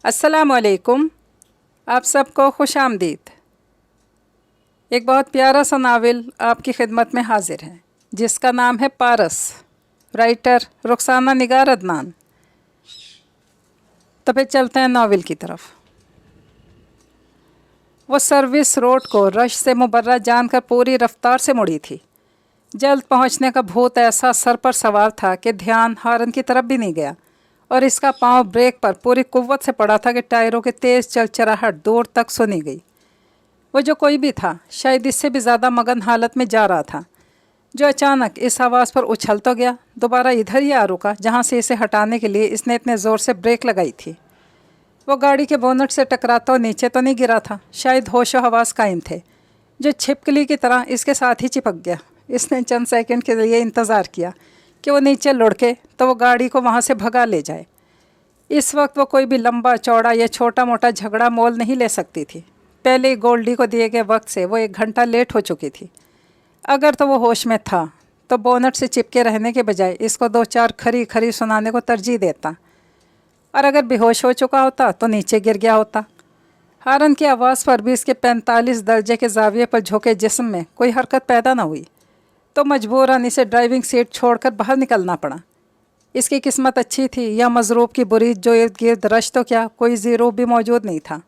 السلام علیکم، آپ سب کو خوش آمدید۔ ایک بہت پیارا سا ناول آپ کی خدمت میں حاضر ہے جس کا نام ہے پارس، رائٹر رخسانہ نگار عدنان۔ تو پھر چلتے ہیں ناول کی طرف۔ وہ سروس روڈ کو رش سے مبرہ جان کر پوری رفتار سے مڑی تھی۔ جلد پہنچنے کا بھوت ایسا سر پر سوار تھا کہ دھیان ہارن کی طرف بھی نہیں گیا، اور اس کا پاؤں بریک پر پوری قوت سے پڑا تھا کہ ٹائروں کے تیز چلچراہٹ دور تک سنی گئی۔ وہ جو کوئی بھی تھا شاید اس سے بھی زیادہ مگن حالت میں جا رہا تھا، جو اچانک اس آواز پر اچھل تو گیا، دوبارہ ادھر ہی آ رکا جہاں سے اسے ہٹانے کے لیے اس نے اتنے زور سے بریک لگائی تھی۔ وہ گاڑی کے بونٹ سے ٹکراتا نیچے تو نہیں گرا تھا، شاید ہوش و حواس قائم تھے، جو چھپکلی کی طرح اس کے ساتھ ہی چپک گیا۔ اس نے چند سیکنڈ کے لیے انتظار کیا کہ وہ نیچے لڑکے تو وہ گاڑی کو وہاں سے بھگا لے جائے۔ اس وقت وہ کوئی بھی لمبا چوڑا یا چھوٹا موٹا جھگڑا مول نہیں لے سکتی تھی۔ پہلے گولڈی کو دیے گئے وقت سے وہ 1 گھنٹہ لیٹ ہو چکی تھی۔ اگر تو وہ ہوش میں تھا تو بونٹ سے چپکے رہنے کے بجائے اس کو 2-4 کھری کھری سنانے کو ترجیح دیتا، اور اگر بے ہوش ہو چکا ہوتا تو نیچے گر گیا ہوتا۔ ہارن کی آواز پر بھی اس کے 45 درجے کے زاویے پر جھکے جسم میں کوئی حرکت پیدا نہ ہوئی، تو مجبوراً اسے ڈرائیونگ سیٹ چھوڑ کر باہر نکلنا پڑا۔ اس کی قسمت اچھی تھی یا مضروب کی بری، جو ارد گرد رش تو کیا کوئی زیرو بھی موجود نہیں تھا۔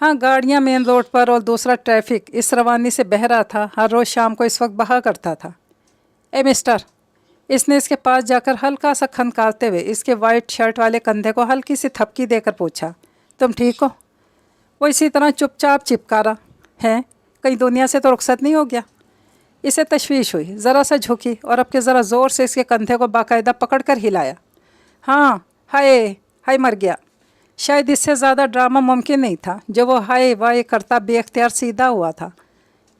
ہاں، گاڑیاں مین روڈ پر اور دوسرا ٹریفک اس روانی سے بہہ رہا تھا، ہر روز شام کو اس وقت بہا کرتا تھا۔ اے مسٹر، اس نے اس کے پاس جا کر ہلکا سا کھنکالتے ہوئے اس کے وائٹ شرٹ والے کندھے کو ہلکی سی تھپکی دے کر پوچھا، تم ٹھیک ہو؟ وہ اسی طرح چپ چاپ چپکا رہا ہے، کہیں دنیا سے تو رخصت نہیں ہو گیا؟ اسے تشویش ہوئی، ذرا سا جھکی اور اب کے ذرا زور سے اس کے کندھے کو باقاعدہ پکڑ کر ہلایا۔ ہاں، ہائے مر گیا۔ شاید اس سے زیادہ ڈرامہ ممکن نہیں تھا جو وہ ہائے وائے کرتا بے اختیار سیدھا ہوا تھا،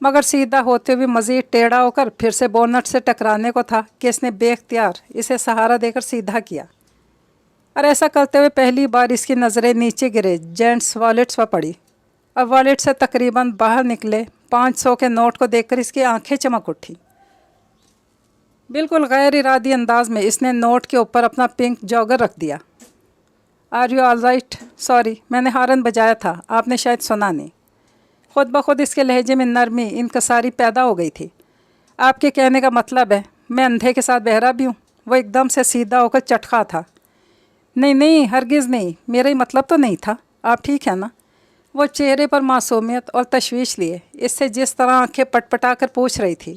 مگر سیدھا ہوتے ہوئے مزید ٹیڑھا ہو کر پھر سے بونٹ سے ٹکرانے کو تھا کہ اس نے بے اختیار اسے سہارا دے کر سیدھا کیا، اور ایسا کرتے ہوئے پہلی بار اس کی نظریں نیچے گرے جینٹس والیٹس پر پڑی، اور والیٹ سے تقریباً باہر نکلے 500 کے نوٹ کو دیکھ کر اس کی آنکھیں چمک اٹھی۔ بالکل غیر ارادی انداز میں اس نے نوٹ کے اوپر اپنا پنک جاگر رکھ دیا۔ Are you all right? Sorry, میں نے ہارن بجایا تھا، آپ نے شاید سنا نہیں۔ خود بخود اس کے لہجے میں نرمی انکساری پیدا ہو گئی تھی۔ آپ کے کہنے کا مطلب ہے میں اندھے کے ساتھ بہرا بھی ہوں؟ وہ ایک دم سے سیدھا ہو کر چٹخا تھا۔ نہیں، ہرگز نہیں، میرا ہی مطلب تو نہیں تھا، آپ ٹھیک ہے نا؟ وہ چہرے پر معصومیت اور تشویش لیے اس سے جس طرح آنکھیں پٹ پٹا کر پوچھ رہی تھی،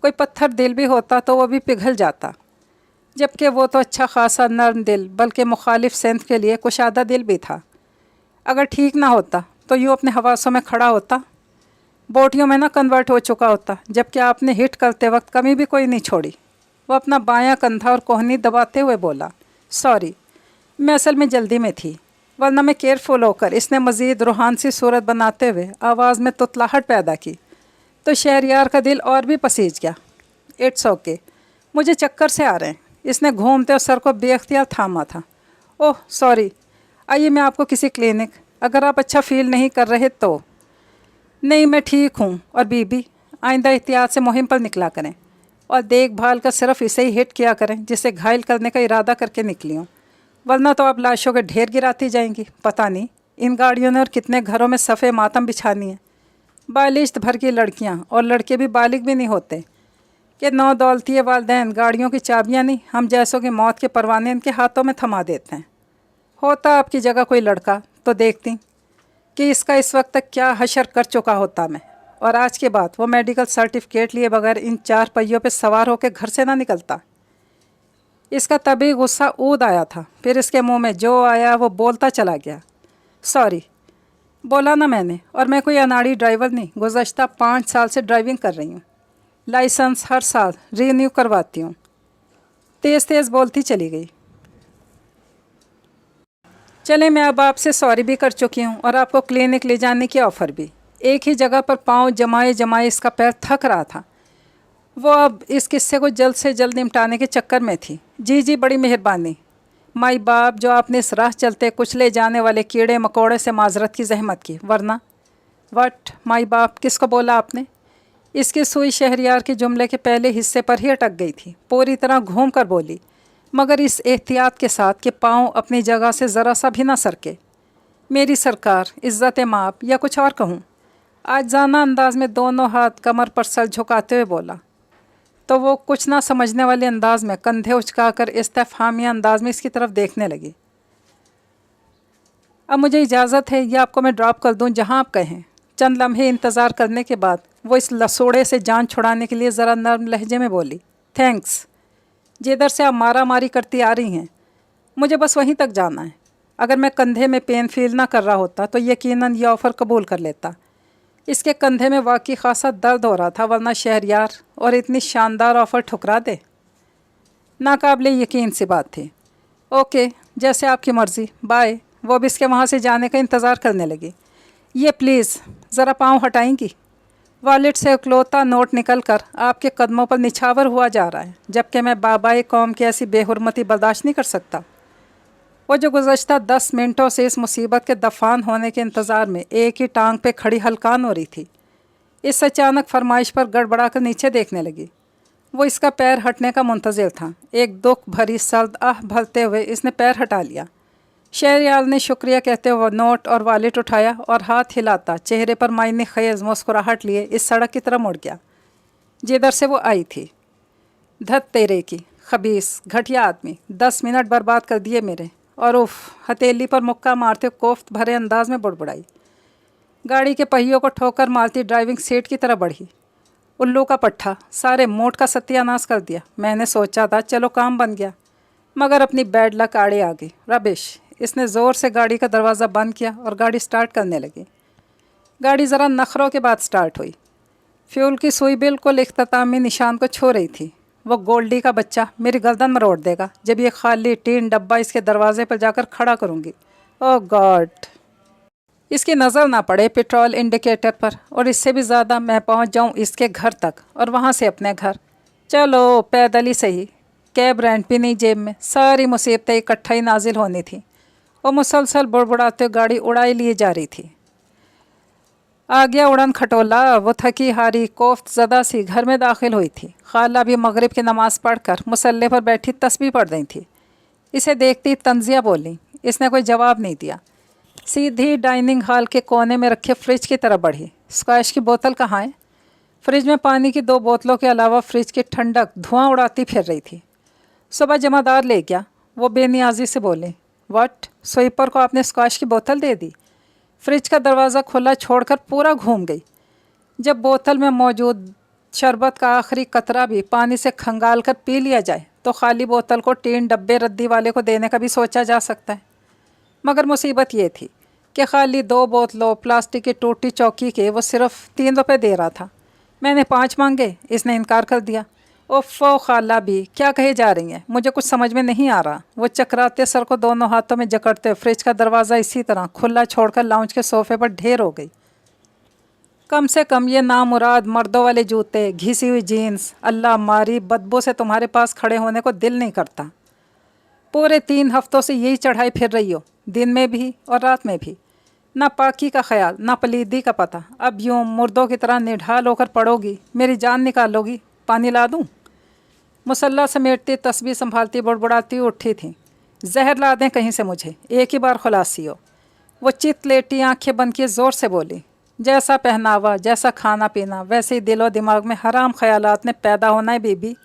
کوئی پتھر دل بھی ہوتا تو وہ بھی پگھل جاتا، جبکہ وہ تو اچھا خاصا نرم دل بلکہ مخالف سمت کے لیے کشادہ دل بھی تھا۔ اگر ٹھیک نہ ہوتا تو یوں اپنے حواسوں میں کھڑا ہوتا، بوٹیوں میں نہ کنورٹ ہو چکا ہوتا، جبکہ آپ نے ہٹ کرتے وقت کمی بھی کوئی نہیں چھوڑی۔ وہ اپنا بایاں کندھا اور کوہنی دباتے ہوئے بولا، سوری، میں اصل میں جلدی میں تھی، ورنہ میں کیئرفل ہو کر۔ اس نے مزید روحان سی صورت بناتے ہوئے آواز میں تتلاہٹ پیدا کی، تو شہریار کا دل اور بھی پسیج گیا۔ اٹس اوکے، مجھے چکر سے آ رہے ہیں۔ اس نے گھومتے اور سر کو بے اختیار تھاما تھا۔ اوہ سوری، آئیے میں آپ کو کسی کلینک، اگر آپ اچھا فیل نہیں کر رہے تو۔ نہیں، میں ٹھیک ہوں، اور بی آئندہ احتیاط سے مہم پر نکلا کریں، اور دیکھ بھال کا صرف اسے ہی ہٹ کیا کریں جسے گھائل کرنے کا ارادہ کر کے نکلی ہوں، ورنہ تو آپ لاشوں کے ڈھیر گراتی جائیں گی۔ پتہ نہیں ان گاڑیوں نے اور کتنے گھروں میں صفے ماتم بچھانی ہیں۔ بالشت بھر کی لڑکیاں اور لڑکے بھی بالغ بھی نہیں ہوتے کہ 9 دولتی والدین گاڑیوں کی چابیاں نہیں، ہم جیسوں کی موت کے پروانے ان کے ہاتھوں میں تھما دیتے ہیں۔ ہوتا آپ کی جگہ کوئی لڑکا تو دیکھتی کہ اس کا اس وقت تک کیا حشر کر چکا ہوتا میں، اور آج کے بعد وہ میڈیکل سرٹیفکیٹ لیے بغیر ان 4 پہیوں پہ سوار ہو کے گھر سے نہ نکلتا۔ اس کا طبی غصہ اود آیا تھا، پھر اس کے منہ میں جو آیا وہ بولتا چلا گیا۔ سوری، بولا نا میں نے، اور میں کوئی اناڑی ڈرائیور نہیں، گزشتہ 5 سال سے ڈرائیونگ کر رہی ہوں، لائسنس ہر سال رینیو کرواتی ہوں۔ تیز بولتی چلی گئی۔ چلیں، میں اب آپ سے سوری بھی کر چکی ہوں اور آپ کو کلینک لے جانے کی آفر بھی۔ ایک ہی جگہ پر پاؤں جمائے اس کا پیر تھک رہا تھا۔ وہ اب اس قصے کو جلد سے جلد نمٹانے کے چکر میں تھی۔ جی، بڑی مہربانی مائی باپ، جو آپ نے اس راہ چلتے کچھ لے جانے والے کیڑے مکوڑے سے معذرت کی زحمت کی، ورنہ وٹ مائی باپ کس کو بولا آپ نے؟ اس کی سوئی شہریار کے جملے کے پہلے حصے پر ہی اٹک گئی تھی، پوری طرح گھوم کر بولی، مگر اس احتیاط کے ساتھ کہ پاؤں اپنی جگہ سے ذرا سا بھی نہ سرکے۔ मेरी सरकार, इज़्ज़त माप या कुछ और कहूँ। आजाना अंदाज में दोनों हाथ कमर पर सर झुकाते हुए बोला। तो वो कुछ ना समझने वाले अंदाज में कंधे उचकाकर इस्तेफामिया अंदाज में इसकी तरफ देखने लगी। अब मुझे इजाज़त है या आपको मैं ड्रॉप कर दूं जहां आप कहें। चंद लम्हे इंतज़ार करने के बाद वो इस लसोड़े से जान छुड़ाने के लिए ज़रा नर्म लहजे में बोली, थैंक्स। जिधर से आप मारा मारी करती आ रही हैं, मुझे बस वहीं तक जाना है। अगर मैं कंधे में पेन फील ना कर रहा होता तो यकीनन ये ऑफ़र कबूल कर लेता। इसके कंधे में वाकई खासा दर्द हो रहा था, वरना शहरयार और इतनी शानदार ऑफ़र ठुकरा दे। नाकाबिले यकीन सी बात थी। ओके, जैसे आपकी मर्ज़ी, बाय। वो भी इसके वहाँ से जाने का इंतज़ार करने लगी। ये प्लीज़ ज़रा पाँव हटाएंगी। वॉलेट से इकलौता नोट निकल कर आपके कदमों पर निछावर हुआ जा रहा है, जबकि मैं बाबाए कौम की ऐसी बेहुरमती बर्दाश्त नहीं कर सकता। वो जो गुज़श्ता 10 मिनटों से इस मुसीबत के दफान होने के इंतज़ार में एक ही टांग पे खड़ी हलकान हो रही थी, इस अचानक फरमाइश पर गड़बड़ा कर नीचे देखने लगी। वो इसका पैर हटने का मुंतज़िर था। एक दुख भरी सर्द आह भरते हुए इसने पैर हटा लिया। शहरयार ने शुक्रिया कहते हुए नोट और वॉलेट उठाया और हाथ हिलाता चेहरे पर मायने खेज़ मुस्कुराहट लिए इस सड़क की तरफ मुड़ गया जिधर से वो आई थी। धत तेरे की खबीस घटिया आदमी, 10 मिनट बर्बाद कर दिए मेरे। और उफ, हथेली पर मुक्का मारते कोफ्त भरे अंदाज में बुड़बुड़ाई। गाड़ी के पहियों को ठोकर मारती ड्राइविंग सीट की तरफ बढ़ी। उल्लू का पट्ठा, सारे मोट का सत्यानाश कर दिया। मैंने सोचा था चलो काम बन गया, मगर अपनी बैड लक आड़े आ गई। रबिश। इसने ज़ोर से गाड़ी का दरवाज़ा बंद किया और गाड़ी स्टार्ट करने लगी। गाड़ी ज़रा नखरों के बाद स्टार्ट हुई। फ्यूल की सुई बिल्कुल इख्तितामी निशान को छू रही थी। वो गोल्डी का बच्चा मेरी गर्दन मरोड़ देगा जब ये खाली टीन डब्बा इसके दरवाजे पर जाकर खड़ा करूँगी। ओह गॉड। इसकी नज़र ना पड़े पेट्रोल इंडिकेटर पर, और इससे भी ज़्यादा मैं पहुँच जाऊँ इसके घर तक और वहाँ से अपने घर। चलो पैदल ही सही, कैब रेंट भी नहीं जेब में। सारी मुसीबतें इकट्ठा ही नाजिल होनी थी। वो मुसलसल बुड़बुड़ाते गाड़ी उड़ाई लिए जा रही थी। आ गया उड़न खटोला। वो थकी हारी कोफ्त ज़दा सी घर में दाखिल हुई थी। खाला भी मगरिब की नमाज़ पढ़कर मुसल्ले पर बैठी तस्बीह पढ़ रही थी। इसे देखती तंजिया बोली। इसने कोई जवाब नहीं दिया। सीधी डाइनिंग हॉल के कोने में रखे फ्रिज की तरफ बढ़ी। स्क्वैश की बोतल कहाँ है? फ्रिज में पानी की 2 बोतलों के अलावा फ्रिज की ठंडक धुआं उड़ाती फिर रही थी। सुबह जमादार ले गया। वो बेनियाजी से बोले, व्हाट? स्वीपर को आपने स्क्वैश की बोतल दे दी? फ्रिज का दरवाज़ा खुला छोड़कर पूरा घूम गई। जब बोतल में मौजूद शरबत का आखिरी कतरा भी पानी से खंगाल कर पी लिया जाए तो खाली बोतल को टीन डब्बे रद्दी वाले को देने का भी सोचा जा सकता है। मगर मुसीबत ये थी कि खाली 2 बोतलों प्लास्टिक की टूटी चौकी के वो सिर्फ 3 रुपये दे रहा था। मैंने 5 मांगे, इसने इनकार कर दिया। ओफ़ो खाला भी क्या कहे जा रही हैं, मुझे कुछ समझ में नहीं आ रहा। वो चकराते सर को दोनों हाथों में जकड़ते फ्रिज का दरवाज़ा इसी तरह खुला छोड़कर लाउंज के सोफे पर ढेर हो गई। कम से कम ये नामुराद मर्दों वाले जूते, घिसी हुई जीन्स, अल्लाह मारी बदबू से तुम्हारे पास खड़े होने को दिल नहीं करता। पूरे 3 हफ्तों से यही चढ़ाई फिर रही हो, दिन में भी और रात में भी। ना पाकी का ख्याल, ना पलीदी का पता। अब यूँ मुर्दों की तरह निढाल होकर पड़ोगी, मेरी जान निकालोगी। पानी ला दूँ? मुसल्ला समेटती तस्बीह संभालती बुड़बुड़ाती उठी थी। जहर ला दें कहीं से मुझे, एक ही बार खुलासी हो। वो चित लेटी आंखें बंद किए ज़ोर से बोली, जैसा पहनावा, जैसा खाना पीना, वैसे ही दिलो दिमाग में हराम ख्यालात ने पैदा होना है बीबी।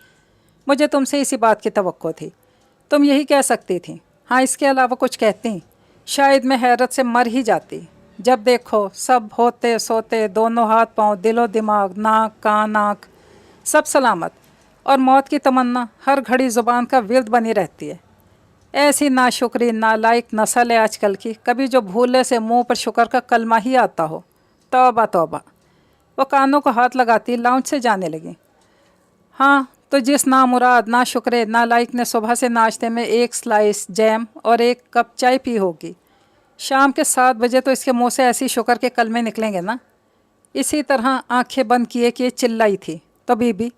मुझे तुमसे इसी बात की तवक्को थी। तुम यही कह सकती थी। हाँ, इसके अलावा कुछ कहती शायद मैं हैरत से मर ही जाती। जब देखो सब होते सोते, दोनों हाथ पाँव, दिलो दिमाग, नाक कान आँख सब सलामत, और मौत की तमन्ना हर घड़ी ज़ुबान का विर्द बनी रहती है। ऐसी नाशुक्री नालायक नस्ल है आजकल की, कभी जो भूले से मुंह पर शुक्र का कलमा ही आता हो। तौबा तौबा। वो कानों को हाथ लगाती लाउंज से जाने लगी। हाँ, तो जिस नामुराद ना शुक्रे नालायक ने सुबह से नाश्ते में 1 स्लाइस जैम और 1 कप चाय पी होगी, शाम के 7 बजे तो इसके मुंह से ऐसी शुक्र के कलमे निकलेंगे ना। इसी तरह आंखें बंद किए कि चिल्लाई थी। तो बीबी,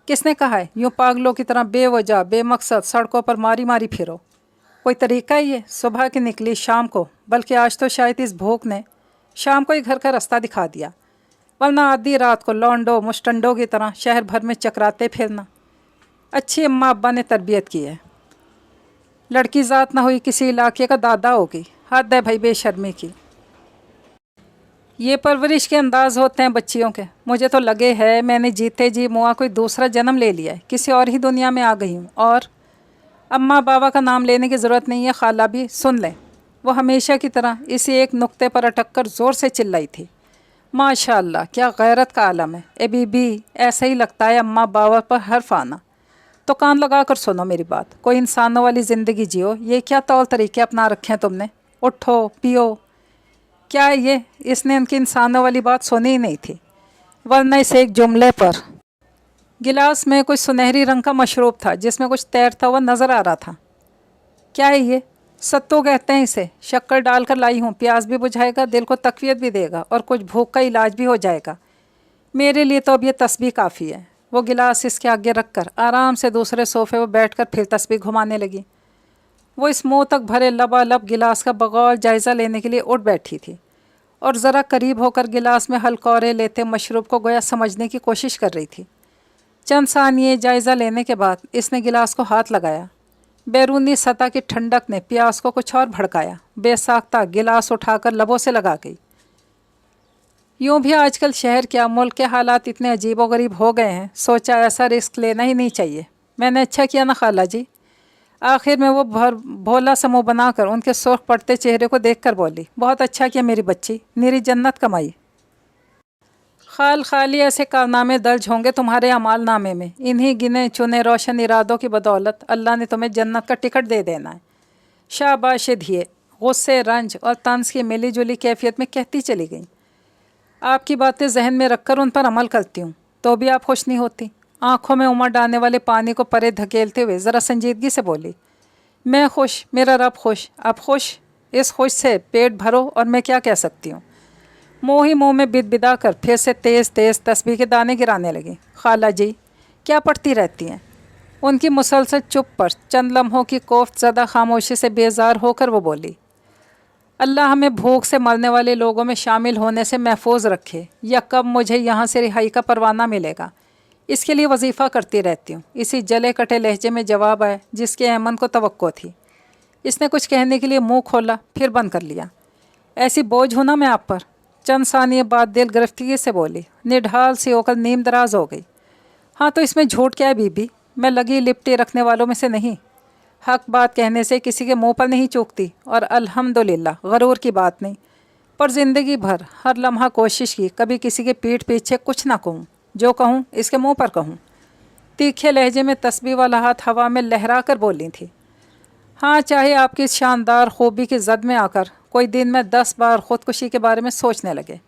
किसने कहा है यूँ पागलों की तरह बेवजह बेमकसद सड़कों पर मारी मारी फिरो? कोई तरीका ही है? सुबह की निकली शाम को, बल्कि आज तो शायद इस भूख ने शाम को ही घर का रास्ता दिखा दिया, वरना आधी रात को लौंडो मुस्टंडों की तरह शहर भर में चकराते फिरना। अच्छी अम्मा अब्बा ने तरबियत की है। लड़की ज़ात ना हुई किसी इलाके का दादा होगी। हद है भाई बेशर्मी की। ये परवरिश के अंदाज होते हैं बच्चियों के। मुझे तो लगे है मैंने जीते जी मुआ कोई दूसरा जन्म ले लिया है, किसी और ही दुनिया में आ गई हूँ। और अम्मा बाबा का नाम लेने की ज़रूरत नहीं है, खाला भी सुन लें। वो हमेशा की तरह इसी एक नुक्ते पर अटक कर ज़ोर से चिल्लाई थी। माशाअल्लाह क्या गैरत का आलम है। ए बीबी, ऐसा ही लगता है अम्मा बाबा पर हर्फ आना। तो कान लगा कर सुनो मेरी बात, कोई इंसानों वाली ज़िंदगी जियो। ये क्या तौर तरीके अपना रखे हैं तुमने? उठो पियो। क्या है ये? इसने उनकी इंसानों वाली बात सुनी ही नहीं थी, वरना इस एक जुमले पर। गिलास में कुछ सुनहरी रंग का मशरूब था जिसमें कुछ तैरता हुआ नज़र आ रहा था। क्या है ये? सत्तू कहते हैं इसे। शक्कर डालकर लाई हूँ, प्यास भी बुझाएगा, दिल को तकवीत भी देगा और कुछ भूख का इलाज भी हो जाएगा। मेरे लिए तो अब ये तस्बीह काफ़ी है। वो गिलास इसके आगे रख कर आराम से दूसरे सोफे पर बैठ कर फिर तस्बीह घुमाने लगी। वो इस मुँह तक भरे लबालब गिलास का बगौर जायज़ा लेने के लिए उठ बैठी थी और ज़रा करीब होकर गिलास में हलकौरे लेते मशरूब को गोया समझने की कोशिश कर रही थी। चंद सानिये जायज़ा लेने के बाद इसने गिलास को हाथ लगाया। बैरूनी सतह की ठंडक ने प्यास को कुछ और भड़काया। बेसाख्ता गिलास उठाकर लबों से लगा गई। यूँ भी आजकल शहर क्या मुल्क के हालात इतने अजीबोगरीब हो गए हैं, सोचा ऐसा रिस्क लेना ही नहीं चाहिए। मैंने अच्छा किया ना खाला जी। आखिर में वो भोला सा मुँह बनाकर उनके सुर्ख पड़ते चेहरे को देखकर बोली, बहुत अच्छा किया मेरी बच्ची, मेरी जन्नत कमाई। खाली ऐसे कारनामे दर्ज होंगे तुम्हारे अमाल नामे में। इन्हीं गिने चुने रोशन इरादों की बदौलत अल्लाह ने तुम्हें जन्नत का टिकट दे देना है। शाबाश धिये। गुस्से, रंज और तंज की मिली जुली कैफियत में कहती चली गई। आपकी बातें जहन में रखकर उन पर अमल करती हूँ, तो भी आप खुश नहीं होती। आँखों में उमड़ डालने वाले पानी को परे धकेलते हुए ज़रा संजीदगी से बोली, मैं खुश, मेरा रब खुश, आप खुश। इस खुश से पेट भरो और मैं क्या कह सकती हूँ। मुँह ही मुँह में बिदबिदा कर फिर से तेज़ तेज़ तस्बीह के दाने गिराने लगी। खाला जी क्या पढ़ती रहती हैं? उनकी मुसलसल चुप पर चंद लम्हों की कोफ्त ज़दा खामोशी से बेजार होकर वो बोली, अल्लाह हमें भूख से मरने वाले लोगों में शामिल होने से महफूज रखे, या कब मुझे यहाँ से रिहाई का परवाना मिलेगा, इसके लिए वजीफ़ा करती रहती हूँ। इसी जले कटे लहजे में जवाब आया जिसके अमन को तवक्को थी। इसने कुछ कहने के लिए मुँह खोला, फिर बंद कर लिया। ऐसी बोझ हूँ ना मैं आप पर। चंद सानिये बाद दिल गिरफ्तगी से बोली, निढाल सी होकर नीम दराज हो गई। हाँ तो इसमें झूठ क्या है बीबी? मैं लगी लिपटी रखने वालों में से नहीं। हक बात कहने से किसी के मुंह पर नहीं चूकती, और अल्हम्दुलिल्लाह गरूर की बात नहीं। पर ज़िंदगी भर हर लम्हा कोशिश की कभी किसी के पीठ पीछे कुछ ना कहूँ, जो कहूँ इसके मुँह पर कहूँ। तीखे लहजे में तस्बीह वाला हाथ हवा में लहरा कर बोली थी। हाँ, चाहे आपकी इस शानदार खूबी की जद में आकर कोई दिन में 10 बार ख़ुदकुशी के बारे में सोचने लगे।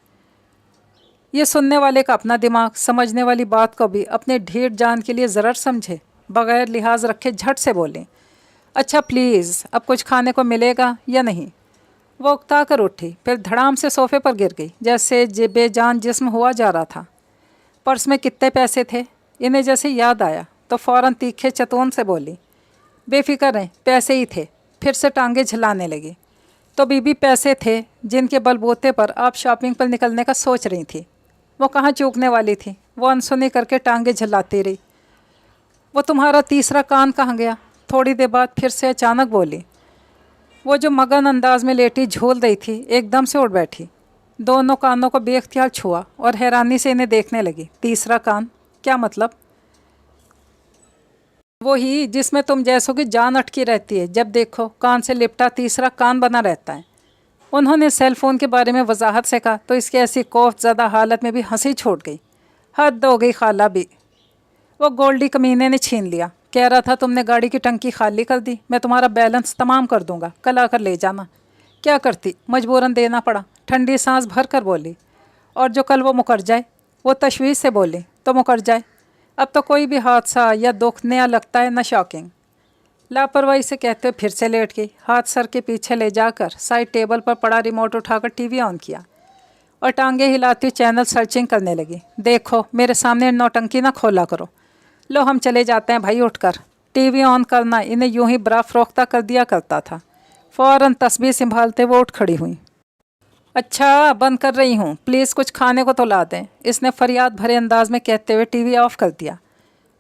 ये सुनने वाले का अपना दिमाग समझने वाली बात को भी अपने ढीठ जान के लिए ज़रूर समझे, बग़ैर लिहाज रखे झट से बोलें, अच्छा प्लीज़ अब कुछ खाने को मिलेगा या नहीं। वो उकता कर उठी, फिर धड़ाम से सोफे पर गिर गई, जैसे बेजान जिस्म हुआ जा रहा था। पर्स में कितने पैसे थे? इन्हें जैसे याद आया तो फ़ौरन तीखे चतोन से बोली, बेफिक्र रहें, पैसे ही थे। फिर से टांगे झिलाने लगी। तो बीबी पैसे थे जिनके बलबूते पर आप शॉपिंग पर निकलने का सोच रही थी। वो कहाँ चूकने वाली थी? वो अनसुनी करके टांगे झिलाती रही। वो तुम्हारा तीसरा कान कहाँ गया? थोड़ी देर बाद फिर से अचानक बोली। वो जो मगन अंदाज में लेटी झूल रही थी एकदम से उठ बैठी, दोनों कानों को बेख्तियार छुआ और हैरानी से इन्हें देखने लगी। तीसरा कान? क्या मतलब? वही जिसमें तुम जैसों की जान अटकी रहती है, जब देखो कान से लिपटा तीसरा कान बना रहता है। उन्होंने सेल फ़ोन के बारे में वजाहत से कहा तो इसके ऐसी खौफ ज़दा हालत में भी हंसी छोड़ गई। हद हो गई खाला भी। वो गोल्डी कमीने ने छीन लिया। कह रहा था तुमने गाड़ी की टंकी खाली कर दी, मैं तुम्हारा बैलेंस तमाम कर दूंगा, कल आकर ले जाना। क्या करती, मजबूरन देना पड़ा। ठंडी सांस भर कर बोली। और जो कल वो मुकर जाए? वो तशवीश से बोली, तो मुकर जाए। अब तो कोई भी हादसा या दुख नया लगता है, न शॉकिंग। लापरवाही से कहते हुए फिर से लेट गई। हाथ सर के पीछे ले जाकर साइड टेबल पर पड़ा रिमोट उठाकर टीवी ऑन किया और टांगे हिलाती हुई चैनल सर्चिंग करने लगी। देखो मेरे सामने नौटंकी ना खोला करो। लो हम चले जाते हैं भाई, उठकर। टीवी ऑन करना इन्हें यूं ही बड़ा फरोख्ता कर दिया करता था। फ़ौरन तस्बीह संभालते वो उठ खड़ी हुई। अच्छा बंद कर रही हूँ, प्लीज़ कुछ खाने को तो ला दें, इसने फरियाद भरे अंदाज में कहते हुए टीवी ऑफ कर दिया।